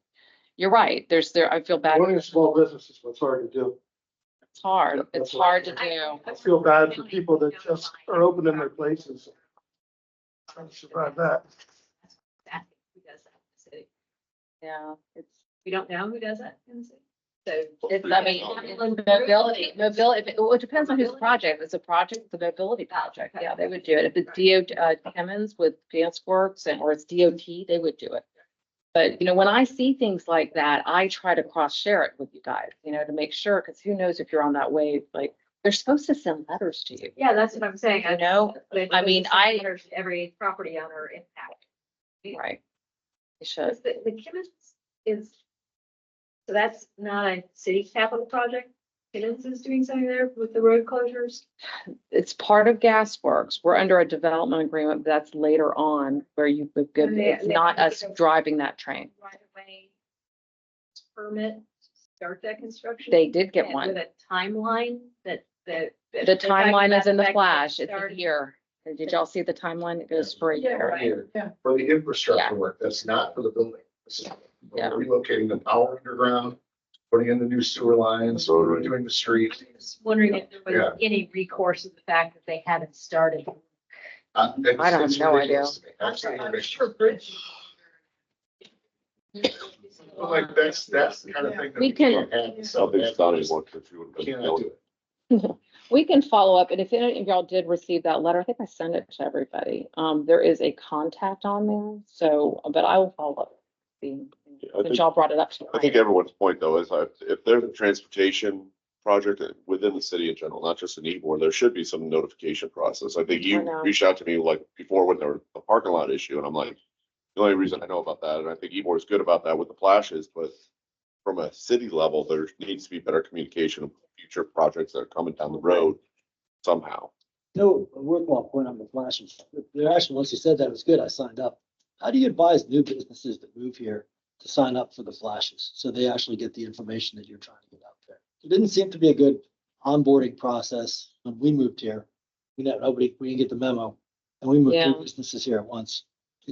you're right. I feel bad. Running a small business is what's hard to do. It's hard. It's hard to do. I feel bad for people that just are opening their places. Trying to survive that. Exactly who does that in the city. Yeah, We don't know who does that in the city. So it's, I mean, mobility, it depends on whose project. If it's a project, it's a mobility project. Yeah, they would do it. If it's Timmons with Dance Works or it's DOT, they would do it. But, when I see things like that, I try to cross share it with you guys, to make sure, because who knows if you're on that wave, like, they're supposed to send letters to you. yeah, that's what I'm saying. I mean, Every property owner impact. Right. They should. The Kimmons is, so that's not a city capital project? Kimmons is doing something there with the road closures? It's part of Gas Works. We're under a development agreement, but that's later on where you would give, it's not us driving that train. Right away. Permit, to start that construction? They did get And one. with a timeline that. The timeline is in the flash. It's a started. year. Did y'all see the timeline? It goes for a Yeah, year. right. Yeah. For the infrastructure Yeah. work, that's not for the building. This is Yeah. relocating the power underground, putting in the new sewer lines, doing the street. Just wondering if there was any recourse of the fact that they haven't started. I don't have no idea. I'm sure Bridge. Like, that's the kind of thing. that We can- can't have. Something's done anymore. If you would have Can't been. do it. We can follow up, and if any of y'all did receive that letter, I think I sent it to everybody. There is a contact on there, so, but I will follow up. Since y'all brought it up. I think everyone's point though is if there's a transportation project within the city in general, not just in Ybor, there should be some notification process. I think I you know. reached out to me like before when there was a parking lot issue and I'm like, the only reason I know about that, and I think Ybor is good about that with the flashes, but from a city level, there needs to be better communication of future projects that are coming down the road somehow. No, a worthwhile point on the flashes. There actually, once you said that, it was good. I signed up. How do you advise new businesses that move here to sign up for the flashes? So they actually get the information that you're trying to get out there. It didn't seem to be a good onboarding process when we moved here. We didn't get the memo and we moved Yeah. two businesses here at once. I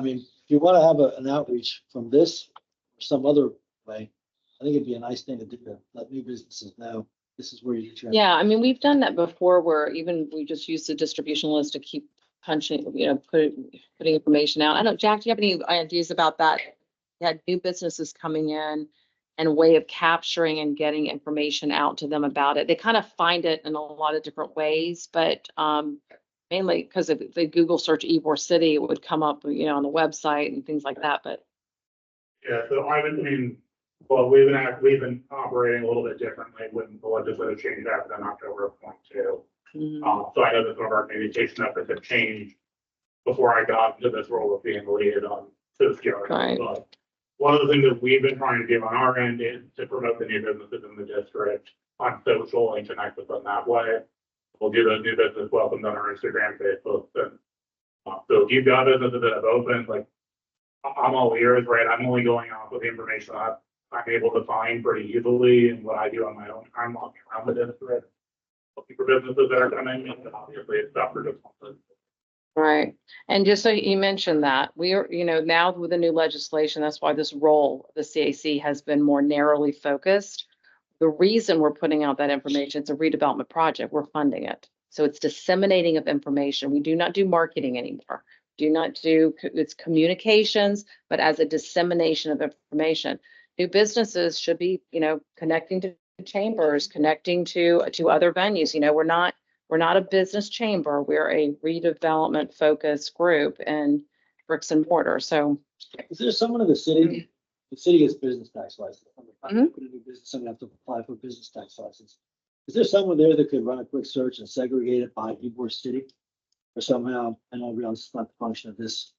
mean, if you want to have an outreach from this or some other way, I think it'd be a nice thing to do to let new businesses know this is where you get your. Yeah, I mean, we've done that before where even we just use the distribution list to keep punching, putting information out. I don't, Jack, do you have any ideas about that? You had new businesses coming in and a way of capturing and getting information out to them about it. They kind of find it in a lot of different ways, but mainly because if they Google search Ybor City, it would come up, you know, on the website and things like that, but. Yeah, so we've been operating a little bit differently when the legislative change happened in October of 22. So I know that some of our communication efforts have changed before I got into this role of being the lead on to the CRA. Right. But one of the things that we've been trying to do on our end is to promote the new businesses in the district on social and connect with them that way. We'll do those new business welcomes on our Instagram, Facebook. And, so if you've got businesses that have opened, like I'm all ears, right? I'm only going off with the information I'm able to find pretty easily and what I do on my own time walking around the district. Looking for businesses that are coming in, and obviously it's tough for just one. Right. And just so you mentioned that, we are, you know, now with the new legislation, that's why this role of the CAC has been more narrowly focused. The reason we're putting out that information, it's a redevelopment project, we're funding it. So it's disseminating of information. We do not do marketing anymore. Do not do, it's communications, but as a dissemination of information. New businesses should be, you know, connecting to chambers, connecting to other venues. You know, we're not a business chamber. We're a redevelopment focused group and bricks and mortar. So Is there someone in the city gets business tax license? Put a new business, someone have to apply for a business tax license. Is there someone there that could run a quick search and segregate it by Ybor City? Or somehow, I know I realize it's not the function of this.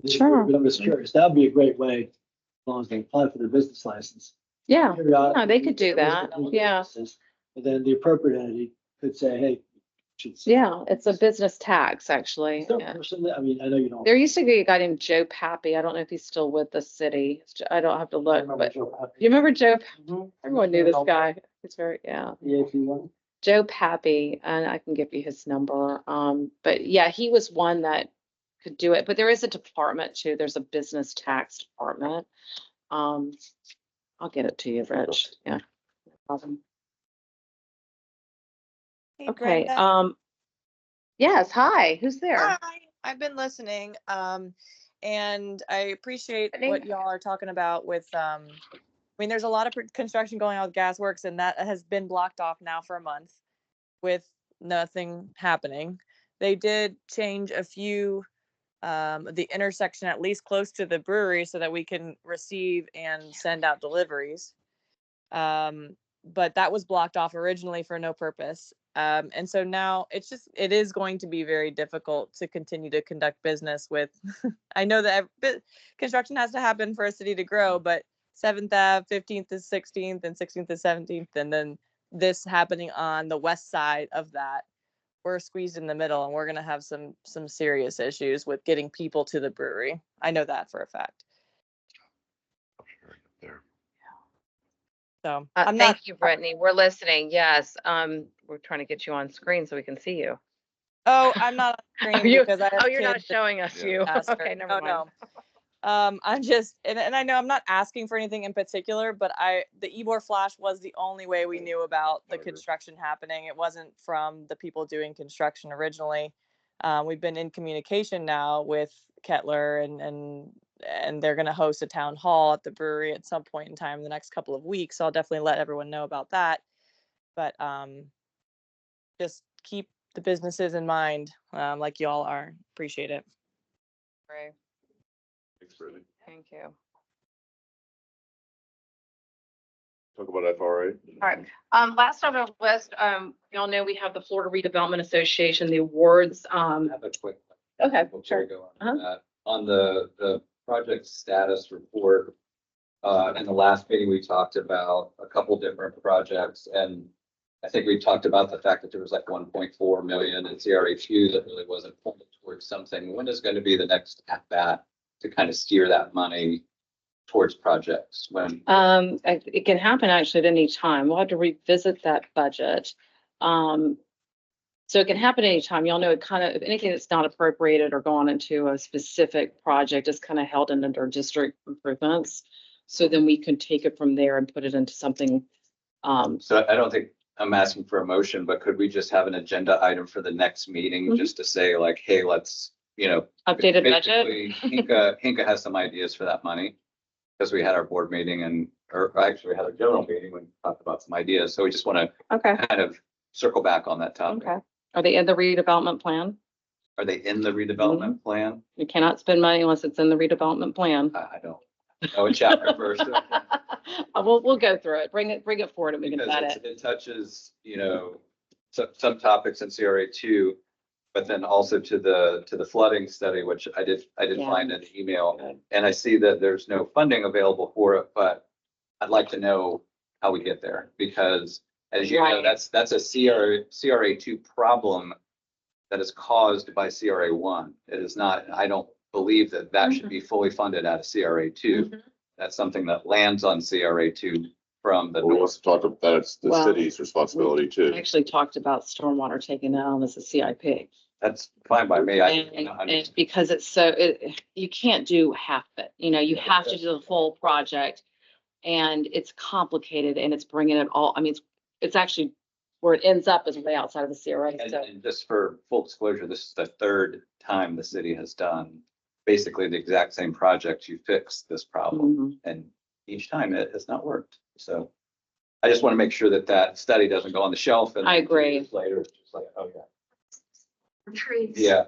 Sure. But I'm just curious, that'd be a great way, as long as they apply for their business license. yeah, Periodically, yeah, they could do that. Yeah. And then the appropriate entity could say, hey. Yeah, it's a business tax, actually. Is there a Yeah. person that, I mean, I know you don't. There used to be a guy named Joe Pappy. I don't know if he's still with the city. I don't have to look, but do you remember Joe? Everyone knew this guy. He's very, yeah. Yeah, if you want. Joe Pappy, and I can give you his number. But yeah, he was one that could do it. But there is a department too. There's a business tax department. I'll get it to you, Rich. Yeah. No problem. Hey, Okay. Brenda. Yes. Hi. Who's there? Hi, I've been listening, and I appreciate what y'all are talking about with, I mean, there's a lot of construction going on with Gasworks, and that has been blocked off now for a month with nothing happening. They did change a few, the intersection at least close to the brewery so that we can receive and send out deliveries. But that was blocked off originally for no purpose. And so now it is going to be very difficult to continue to conduct business with. I know that construction has to happen for a city to grow, but 7th Ave, 15th to 16th, and 16th to 17th, and then this happening on the west side of that, we're squeezed in the middle, and we're going to have some serious issues with getting people to the brewery. I know that for a fact. So thank you, Brittany. We're listening. Yes. We're trying to get you on screen so we can see you. Oh, I'm not on screen because I have you're not kids showing us you. Okay, never mind. No. I'm just, and I know I'm not asking for anything in particular, but the Ybor Flash was the only way we knew about the construction happening. It wasn't from the people doing construction originally. We've been in communication now with Kettler and they're going to host a town hall at the brewery at some point in time in the next couple of weeks. So I'll definitely let everyone know about that. But just keep the businesses in mind, like y'all are. Appreciate it. Right. Thanks, Brittany. Thank you. Talk about FRA. All right. Last on our list, y'all know we have the Florida Redevelopment Association, the awards. I have a quick. Okay, Before sure. we go on that. On the project status report, in the last meeting, we talked about a couple different projects, and I think we talked about the fact that there was like 1.4 million in CRHU that really wasn't pointed towards something. When is going to be the next at bat to kind of steer that money towards projects? When It can happen actually at any time. We'll have to revisit that budget. So it can happen anytime. Y'all know it kind of, anything that's not appropriated or gone into a specific project is kind of held under district improvements. So then we can take it from there and put it into something. So I don't think I'm asking for a motion, but could we just have an agenda item for the next meeting just to say like, hey, let's, updated budget. Hinka has some ideas for that money because we had our board meeting or actually we had a general meeting when we talked about some ideas. So we just want to kind of circle back on that topic. Okay. Are they in the redevelopment plan? Are they in the redevelopment plan? You cannot spend money unless it's in the redevelopment plan. I don't know a chapter first. We'll go through it. Bring it forward and we can Because vet it's- it. it touches, some topics in CRA two, but then also to the flooding study, which I did Yeah. find an email. Good. And I see that there's no funding available for it, but I'd like to know how we get there, because as you know, Right. that's a CRA two problem that is caused by CRA one. It is not, I don't believe that should be fully funded out of CRA two. That's something that lands on CRA two from the We north. also talked about that's the Well, city's responsibility We too. actually talked about stormwater taking that on as a CIP. That's fine by me. And because it's so, you can't do half it, you have to do the full project. And it's complicated and it's bringing it all, I mean, it's actually where it ends up is way outside of the CRA, so. And just for full disclosure, this is the third time the city has done basically the exact same project to fix this problem. And each time it has not worked. So I just want to make sure that study doesn't go on the shelf and I agree. 2 years later, it's just like, oh yeah. Trees. Yeah.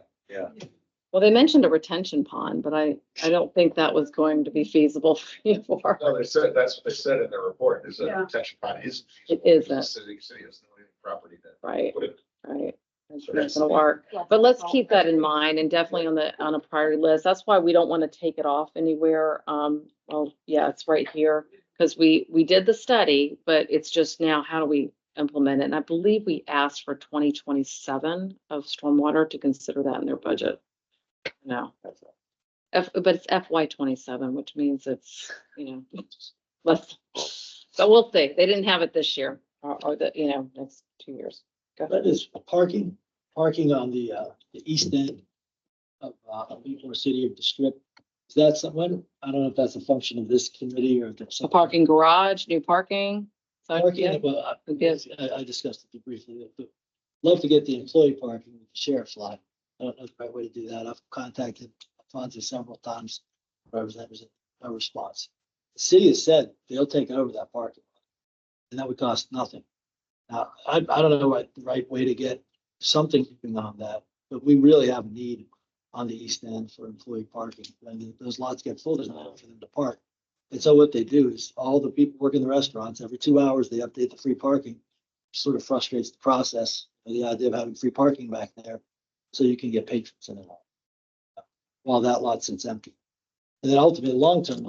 Well, they mentioned a retention pond, but I don't think that was going to be feasible for. No, they said, that's what they said in their report, is that Yeah. retention pond isn't. It feasible. isn't. City has no property that. Right, put it. right. It's So not that's- gonna work, but let's keep that in mind and definitely on a priority list. That's why we don't want to take it off anywhere. Well, yeah, it's right here. Because we did the study, but it's just now, how do we implement it? And I believe we asked for 2027 of stormwater to consider that in their budget. No. But it's FY 27, which means it's, less. But we'll see. They didn't have it this year or next 2 years. That is parking on the east end of Ybor City of the Strip. Is that something? I don't know if that's a function of this committee or if there's A some parking garage, new parking. So, parking. yeah, Well, Yes. I discussed it briefly. But love to get the employee parking with the sheriff's lot. I don't know the right way to do that. I've contacted Fonzie several times. Representatives, no response. The city has said they'll take over that parking lot, and that would cost nothing. Now, I don't know the right way to get something on that, but we really have a need on the east end for employee parking. When those lots get full, there's nowhere for them to park. And so what they do is all the people working the restaurants, every 2 hours, they update the free parking. Sort of frustrates the process, the idea of having free parking back there, so you can get patrons in it while that lot sits empty. And then ultimately, long-term,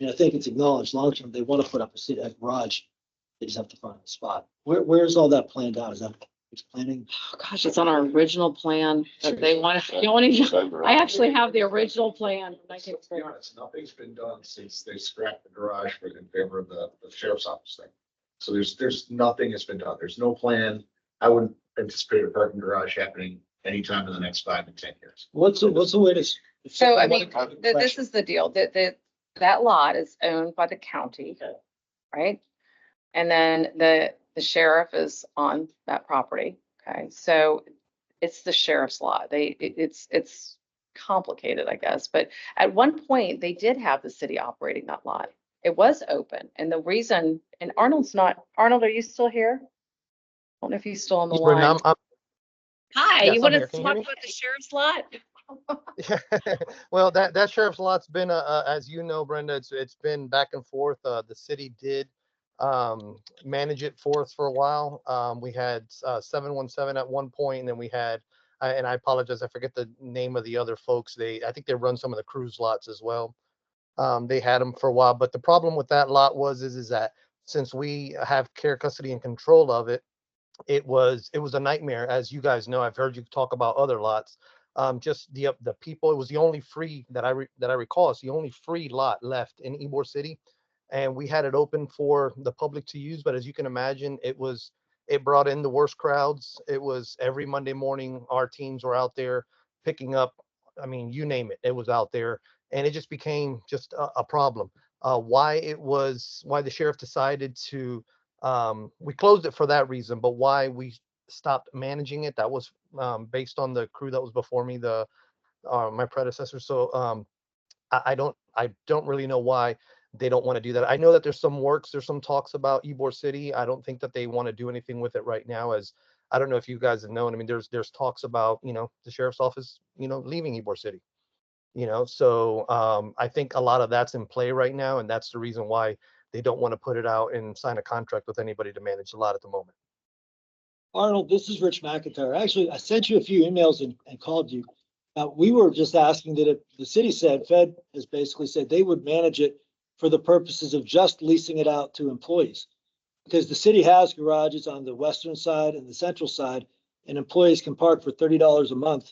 I think it's acknowledged, long-term, they want to put up a garage. They just have to find a spot. Where's all that planned out? Is that planning? Oh, gosh, it's on our original plan that they want to, I actually have the original plan. To be honest, nothing's been done since they scrapped the garage in favor of the sheriff's office thing. So there's nothing that's been done. There's no plan. I wouldn't anticipate a parking garage happening anytime in the next 5 to 10 years. What's the way to? So, I mean, this is the deal, that lot is owned by the county, right? And then the sheriff is on that property, okay? So it's the sheriff's lot. It's complicated, I guess, but at one point, they did have the city operating that lot. It was open, and the reason, and Arnold, are you still here? I don't know if he's still on the line. Hi, Yes, you I'm want to here. Can you talk hear me? about the sheriff's lot? Well, that sheriff's lot's been, as you know, Brenda, it's been back and forth. The city did manage it for us for a while. We had 717 at one point, and then we had, and I apologize, I forget the name of the other folks. I think they run some of the cruise lots as well. They had them for a while, but the problem with that lot is that since we have care, custody, and control of it, it was a nightmare. As you guys know, I've heard you talk about other lots. Just the people, it was the only free that I recall. It's the only free lot left in Ybor City, and we had it open for the public to use. But as you can imagine, it brought in the worst crowds. It was every Monday morning, our teams were out there picking up. I mean, you name it, it was out there, and it just became just a problem. Why the sheriff decided to, we closed it for that reason, but why we stopped managing it, that was based on the crew that was before me, my predecessor. So I don't really know why they don't want to do that. I know that there's some talks about Ybor City. I don't think that they want to do anything with it right now, as I don't know if you guys have known, I mean, there's talks about, the sheriff's office, leaving Ybor City. So I think a lot of that's in play right now, and that's the reason why they don't want to put it out and sign a contract with anybody to manage the lot at the moment. Arnold, this is Rich McIntyre. Actually, I sent you a few emails and called you. We were just asking that if the city said, Fed has basically said they would manage it for the purposes of just leasing it out to employees. Because the city has garages on the western side and the central side, and employees can park for $30 a month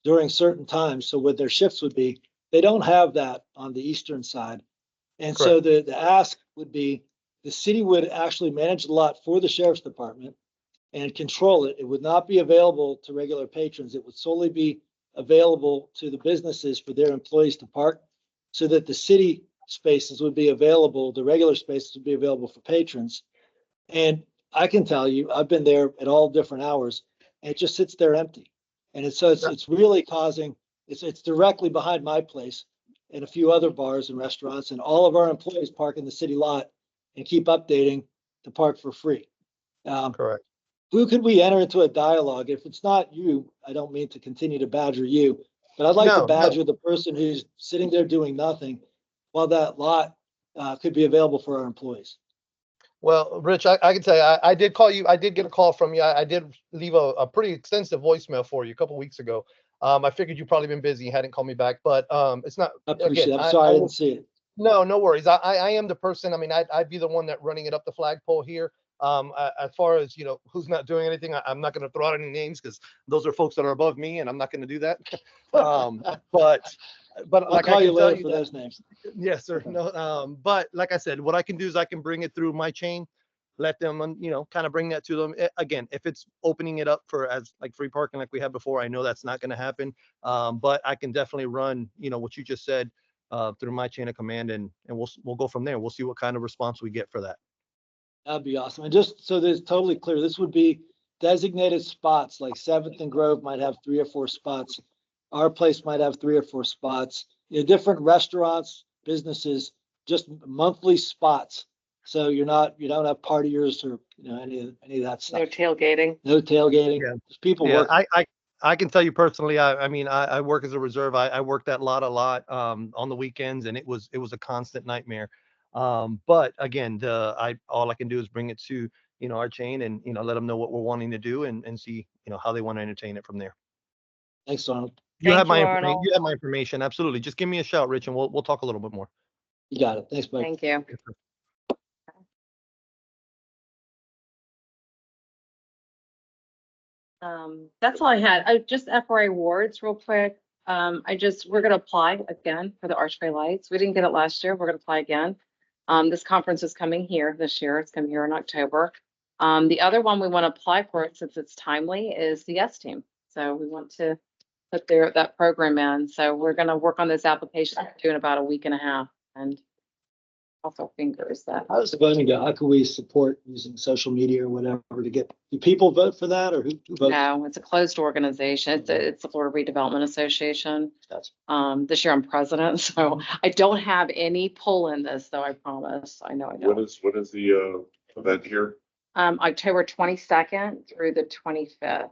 during certain times. So what their shifts would be, they don't have that on the eastern side. And so the ask would be, the city would actually manage the lot for the sheriff's department and control it. It would not be available to regular patrons. It would solely be available to the businesses for their employees to park, so that the city spaces would be available, the regular spaces would be available for patrons. And I can tell you, I've been there at all different hours, and it just sits there empty. And it's really causing, it's directly behind my place and a few other bars and restaurants, and all of our employees park in the city lot and keep updating to park for free. Correct. Who could we enter into a dialogue? If it's not you, I don't mean to continue to badger you, but I'd like to badger the person who's sitting there doing nothing while that lot could be available for our employees. Well, Rich, I can tell you, I did call you. I did get a call from you. I did leave a pretty extensive voicemail for you a couple weeks ago. I figured you've probably been busy, hadn't called me back, but it's not. I appreciate Again, it. I'm sorry I didn't see it. No worries. I am the person. I mean, I'd be the one that running it up the flagpole here. As far as, who's not doing anything, I'm not going to throw out any names because those are folks that are above me, and I'm not going to do that. But I'll like call I you can tell later you for that, those names. yes, sir. No, but like I said, what I can do is I can bring it through my chain, let them, kind of bring that to them. Again, if it's opening it up for as like free parking like we had before, I know that's not going to happen. But I can definitely run, what you just said, through my chain of command, and we'll go from there. We'll see what kind of response we get for that. That'd be awesome. And just so that it's totally clear, this would be designated spots, like 7th and Grove might have 3 or 4 spots. Our place might have 3 or 4 spots. Different restaurants, businesses, just monthly spots. So you don't have partiers or, any of that stuff. No tailgating. No tailgating. Yeah. Just people Yeah, work. I can tell you personally, I mean, I work as a reserve. I work that lot a lot on the weekends, and it was a constant nightmare. But again, all I can do is bring it to, our chain, and, let them know what we're wanting to do, and see, how they want to entertain it from there. Thanks, Arnold. You have my Arnold. information. You have my information. Absolutely. Just give me a shout, Rich, and we'll talk a little bit more. You got it. Thanks, Mike. Thank you. That's all I had. Just FRA awards real quick. We're gonna apply again for the Archway Lights. We didn't get it last year. We're gonna apply again. This conference is coming here this year. It's coming here in October. The other one we want to apply for, since it's timely, is the YES team. So we want to put that program in. So we're gonna work on those applications in about a week and a half, and also fingers that. How does the voting go? How can we support using social media or whatever to get, do people vote for that, or who votes? No, it's a closed organization. It's the Florida Redevelopment Association. This year I'm president, so I don't have any pull in this, though, I promise. I know I don't. When is the event here? October 22nd through the 25th.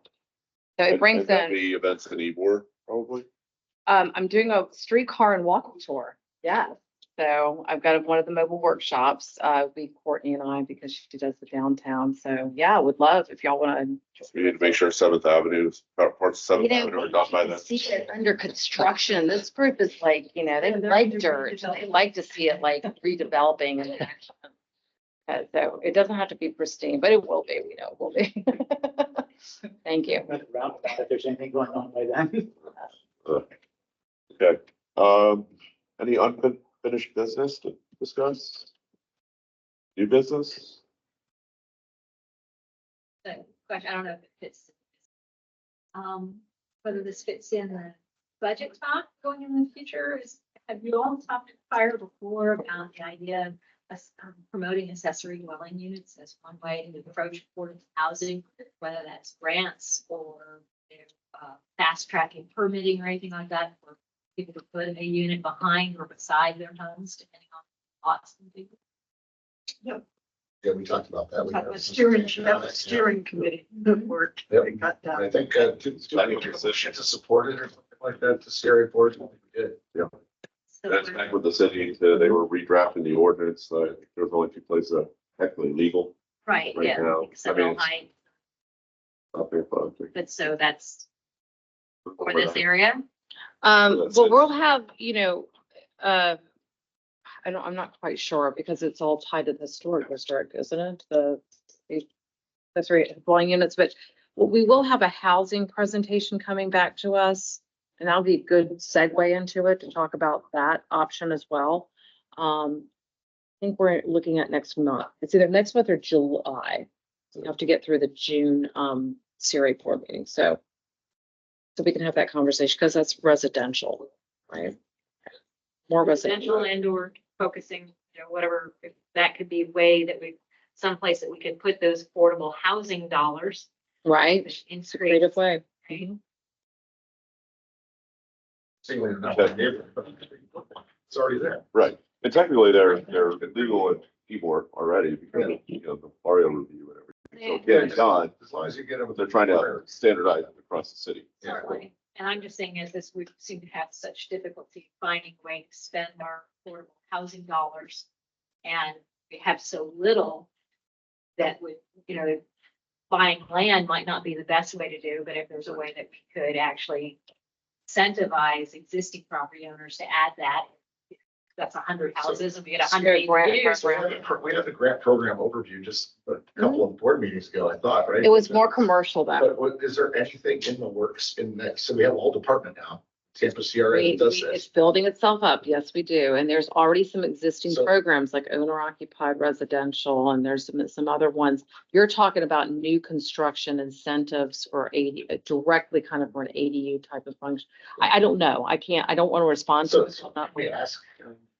So it brings And in, the events in Ybor, probably. I'm doing a streetcar and walking tour. Yes. So I've got one of the mobile workshops, be Courtney and I, because she does the downtown. So yeah, I would love if y'all want to. We need to make sure 7th Avenue, parts of 7th Avenue are done by then. See it under construction. This group is like, they like dirt. They like to see it like redeveloping and action. So it doesn't have to be pristine, but it will be. We know it will be. Thank you. If there's anything going on by then. Okay. Any unfinished business to discuss? New business? So, question, I don't know if it fits. Whether this fits in the budget talk going in the future have you all talked prior before about the idea of promoting accessory dwelling units as one way to approach affordable housing, whether that's grants or fast tracking permitting or anything like that, for people to put a unit behind or beside their homes, depending on lots and things. Yep. Yeah, we talked about that. That was steering committee work. Yep. They got that. I think, do I need a position to support it or something like that, to scary board? We did. Yeah. That's back with the city, they were redrafting the ordinance, so I think there was only 2 places that are technically legal Right, right yeah. now. like I Seminole mean, it's Heights. not very fun. But so that's for this area. That's Well, it. we'll have, I'm not quite sure because it's all tied to the historic district, isn't it? The 3 dwelling units, but we will have a housing presentation coming back to us. And that'll be a good segue into it to talk about that option as well. I think we're looking at next month. It's either next month or July. We have to get through the June, CRA board meeting. So we can have that conversation because that's residential, right? More residential. Residential and or focusing, whatever, if that could be a way that someplace that we could put those affordable housing dollars. Right. In It's a creative way. Right? It's already there. Right, and technically they're legal in Ybor already because of, the Mario review and everything. So getting done, As long as you get them. but they're trying to standardize it across the city. Certainly. And I'm just saying, as this, we seem to have such difficulty finding a way to spend our affordable housing dollars. And we have so little that would, buying land might not be the best way to do, but if there's a way that we could actually incentivize existing property owners to add that, that's 100 houses and we get 100 ADUs. We had the grant program overview just a couple of board meetings ago, I thought, right? It was more commercial though. But is there anything in the works in that? So we have a whole department now, Tampa CRA that does It's this. building itself up. Yes, we do. And there's already some existing So- programs like owner occupied residential and there's some other ones. You're talking about new construction incentives for directly kind of for an ADU type of function. I don't know. I don't want to respond to So it. I'm not- we ask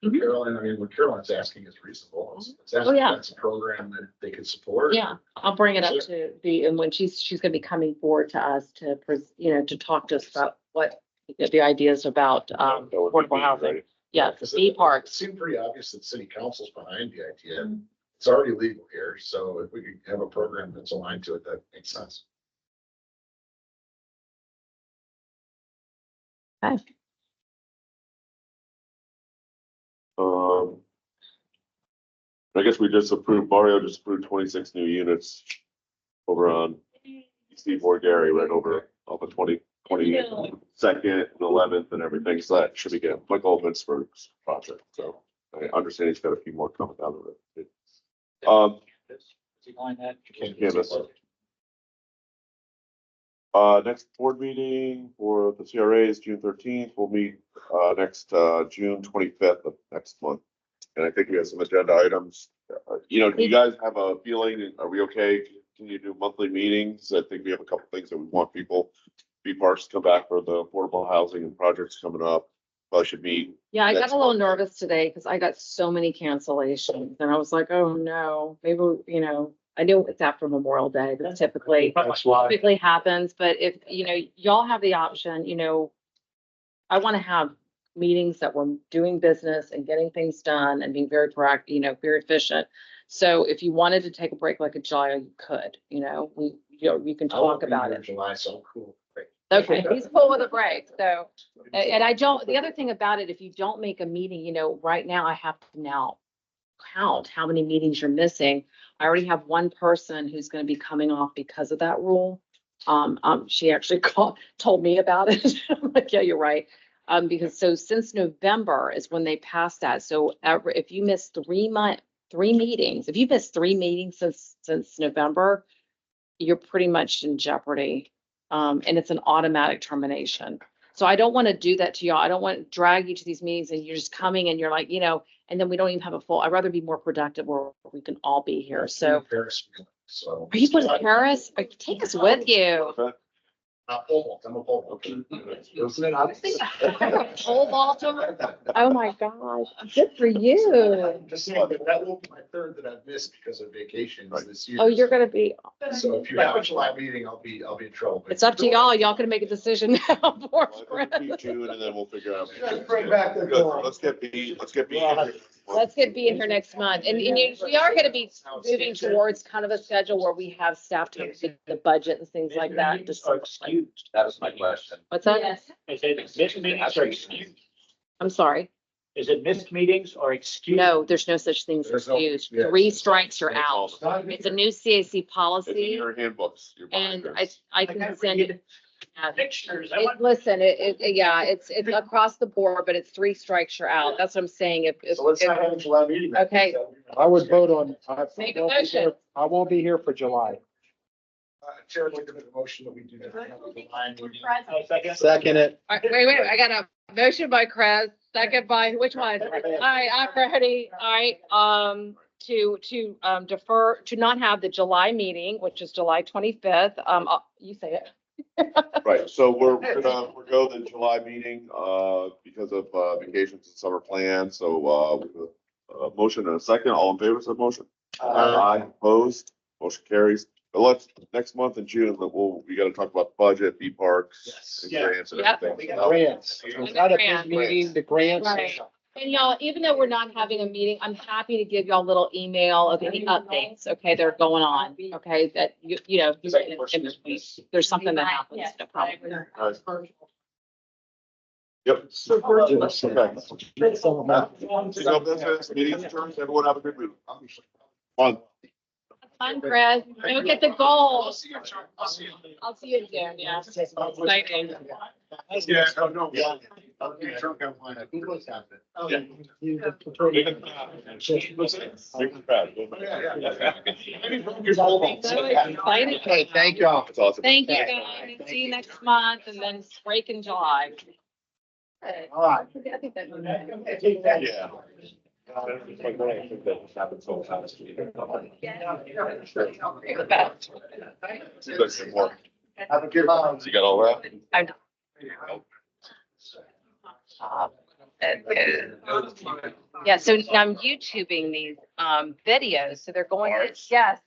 Mhm. Carolyn, I mean, what Carolyn's asking is reasonable. It's Oh, asking yeah. if that's a program that they could support. Yeah, I'll bring it up to and when she's gonna be coming forward to us to, to talk to us about what the ideas about, That would be affordable neat, housing. right? Yeah, Because the it parks. seemed pretty obvious that city council's behind the idea. It's already legal here, so if we could have a program that's aligned to it, that makes sense. Okay. I guess Mario just approved 26 new units over on East Ybor Gary, right over off of 22nd and 11th and everything. So that should be good. Michael Vinsberg's project. So I understand he's got a few more coming down the road. Canvas. Next board meeting for the CRA is June 13th. We'll meet, next, June 25th of next month. And I think we have some agenda items. Do you guys have a feeling? Are we okay? Can you do monthly meetings? I think we have a couple things that we want people, parks to come back for the affordable housing and projects coming up. Probably should meet. Yeah, I got next a little month. nervous today because I got so many cancellations and I was like, oh no, maybe, I knew it's after Memorial Day. That typically happens, but if, y'all have the option, I want to have meetings that we're doing business and getting things done and being very proactive, very efficient. So if you wanted to take a break like a July, you could, you can talk about it. July, so cool. Great. Okay, he's cool with a break, so, and the other thing about it, if you don't make a meeting, right now I have to now count how many meetings you're missing. I already have one person who's gonna be coming off because of that rule. She actually told me about it. I'm like, yeah, you're right. Because since November is when they passed that, so if you miss 3 meetings, if you miss 3 meetings since November, you're pretty much in jeopardy. And it's an automatic termination. So I don't want to do that to y'all. I don't want to drag you to these meetings and you're just coming and you're like, and then we don't even have a full, I'd rather be more productive where we can all be here. So So. are you going to Paris? Take us with you. Pole vault, I'm a pole vault. Pole vaulter? Oh my gosh, good for you. Just saying that will be my 3rd that I've missed because of vacations this year. Oh, you're gonna be, So if you have a July meeting, I'll be in trouble. it's up to y'all. Y'all can make a decision now. Well, I think we keep June and then we'll figure out. Just bring back the Good. goal. Let's get B. let's get be in here next month. And we are gonna be moving towards kind of a schedule where we have staff to the budget and things like that. Just Are excused? That was my question. What's that? Yes. Is it missed meetings or excused? I'm sorry. Is it missed meetings or excused? No, there's no such thing as There's no- excused. yeah. 3 strikes are out. It's a new CAC It's in policy your handbooks. your and binders. I can send it. Pictures. Listen, yeah, it's across the board, but it's 3 strikes you're out. That's what I'm saying. So let's not have a July meeting. then. Okay. I would vote on. Make a motion. I won't be here for July. Chair, I'd like to make a motion that we do that. Second it. All right, wait, I got a motion by Chris, second by, which one? All right, I'm ready. All right, to defer, to not have the July meeting, which is July 25th. You say it. Right, so we're gonna forego the July meeting, because of, vacations and summer plans, so, with a motion and a second, all in favor of the motion? Aye. Opposed, motion carries. But let's, next month in June, we gotta talk about the budget, B parks. Yes. and Yeah. grants and Yep. everything. Grants. Is that a big meeting, the grants? Right. And y'all, even though we're not having a meeting, I'm happy to give y'all a little email of any updates, okay, that are going on, okay, that you know, there's something that happens, no problem. Yep. So Okay. virtual. So business, meetings adjourned, everyone have a good week. Fun. Fun, Chris, don't get the goal. I'll see you, Chuck. I'll see you. I'll see you in June, yeah. Exciting. Yeah, no, yeah. I'll be drunk on wine. Who was that? Oh, yeah. Okay, thank y'all. That's awesome. Thank you, guys. See you next month and then break in July. All right. I think that. Yeah. Have a good one. You got all that? I'm. Yeah, so I'm YouTubing these videos, so they're going, yes,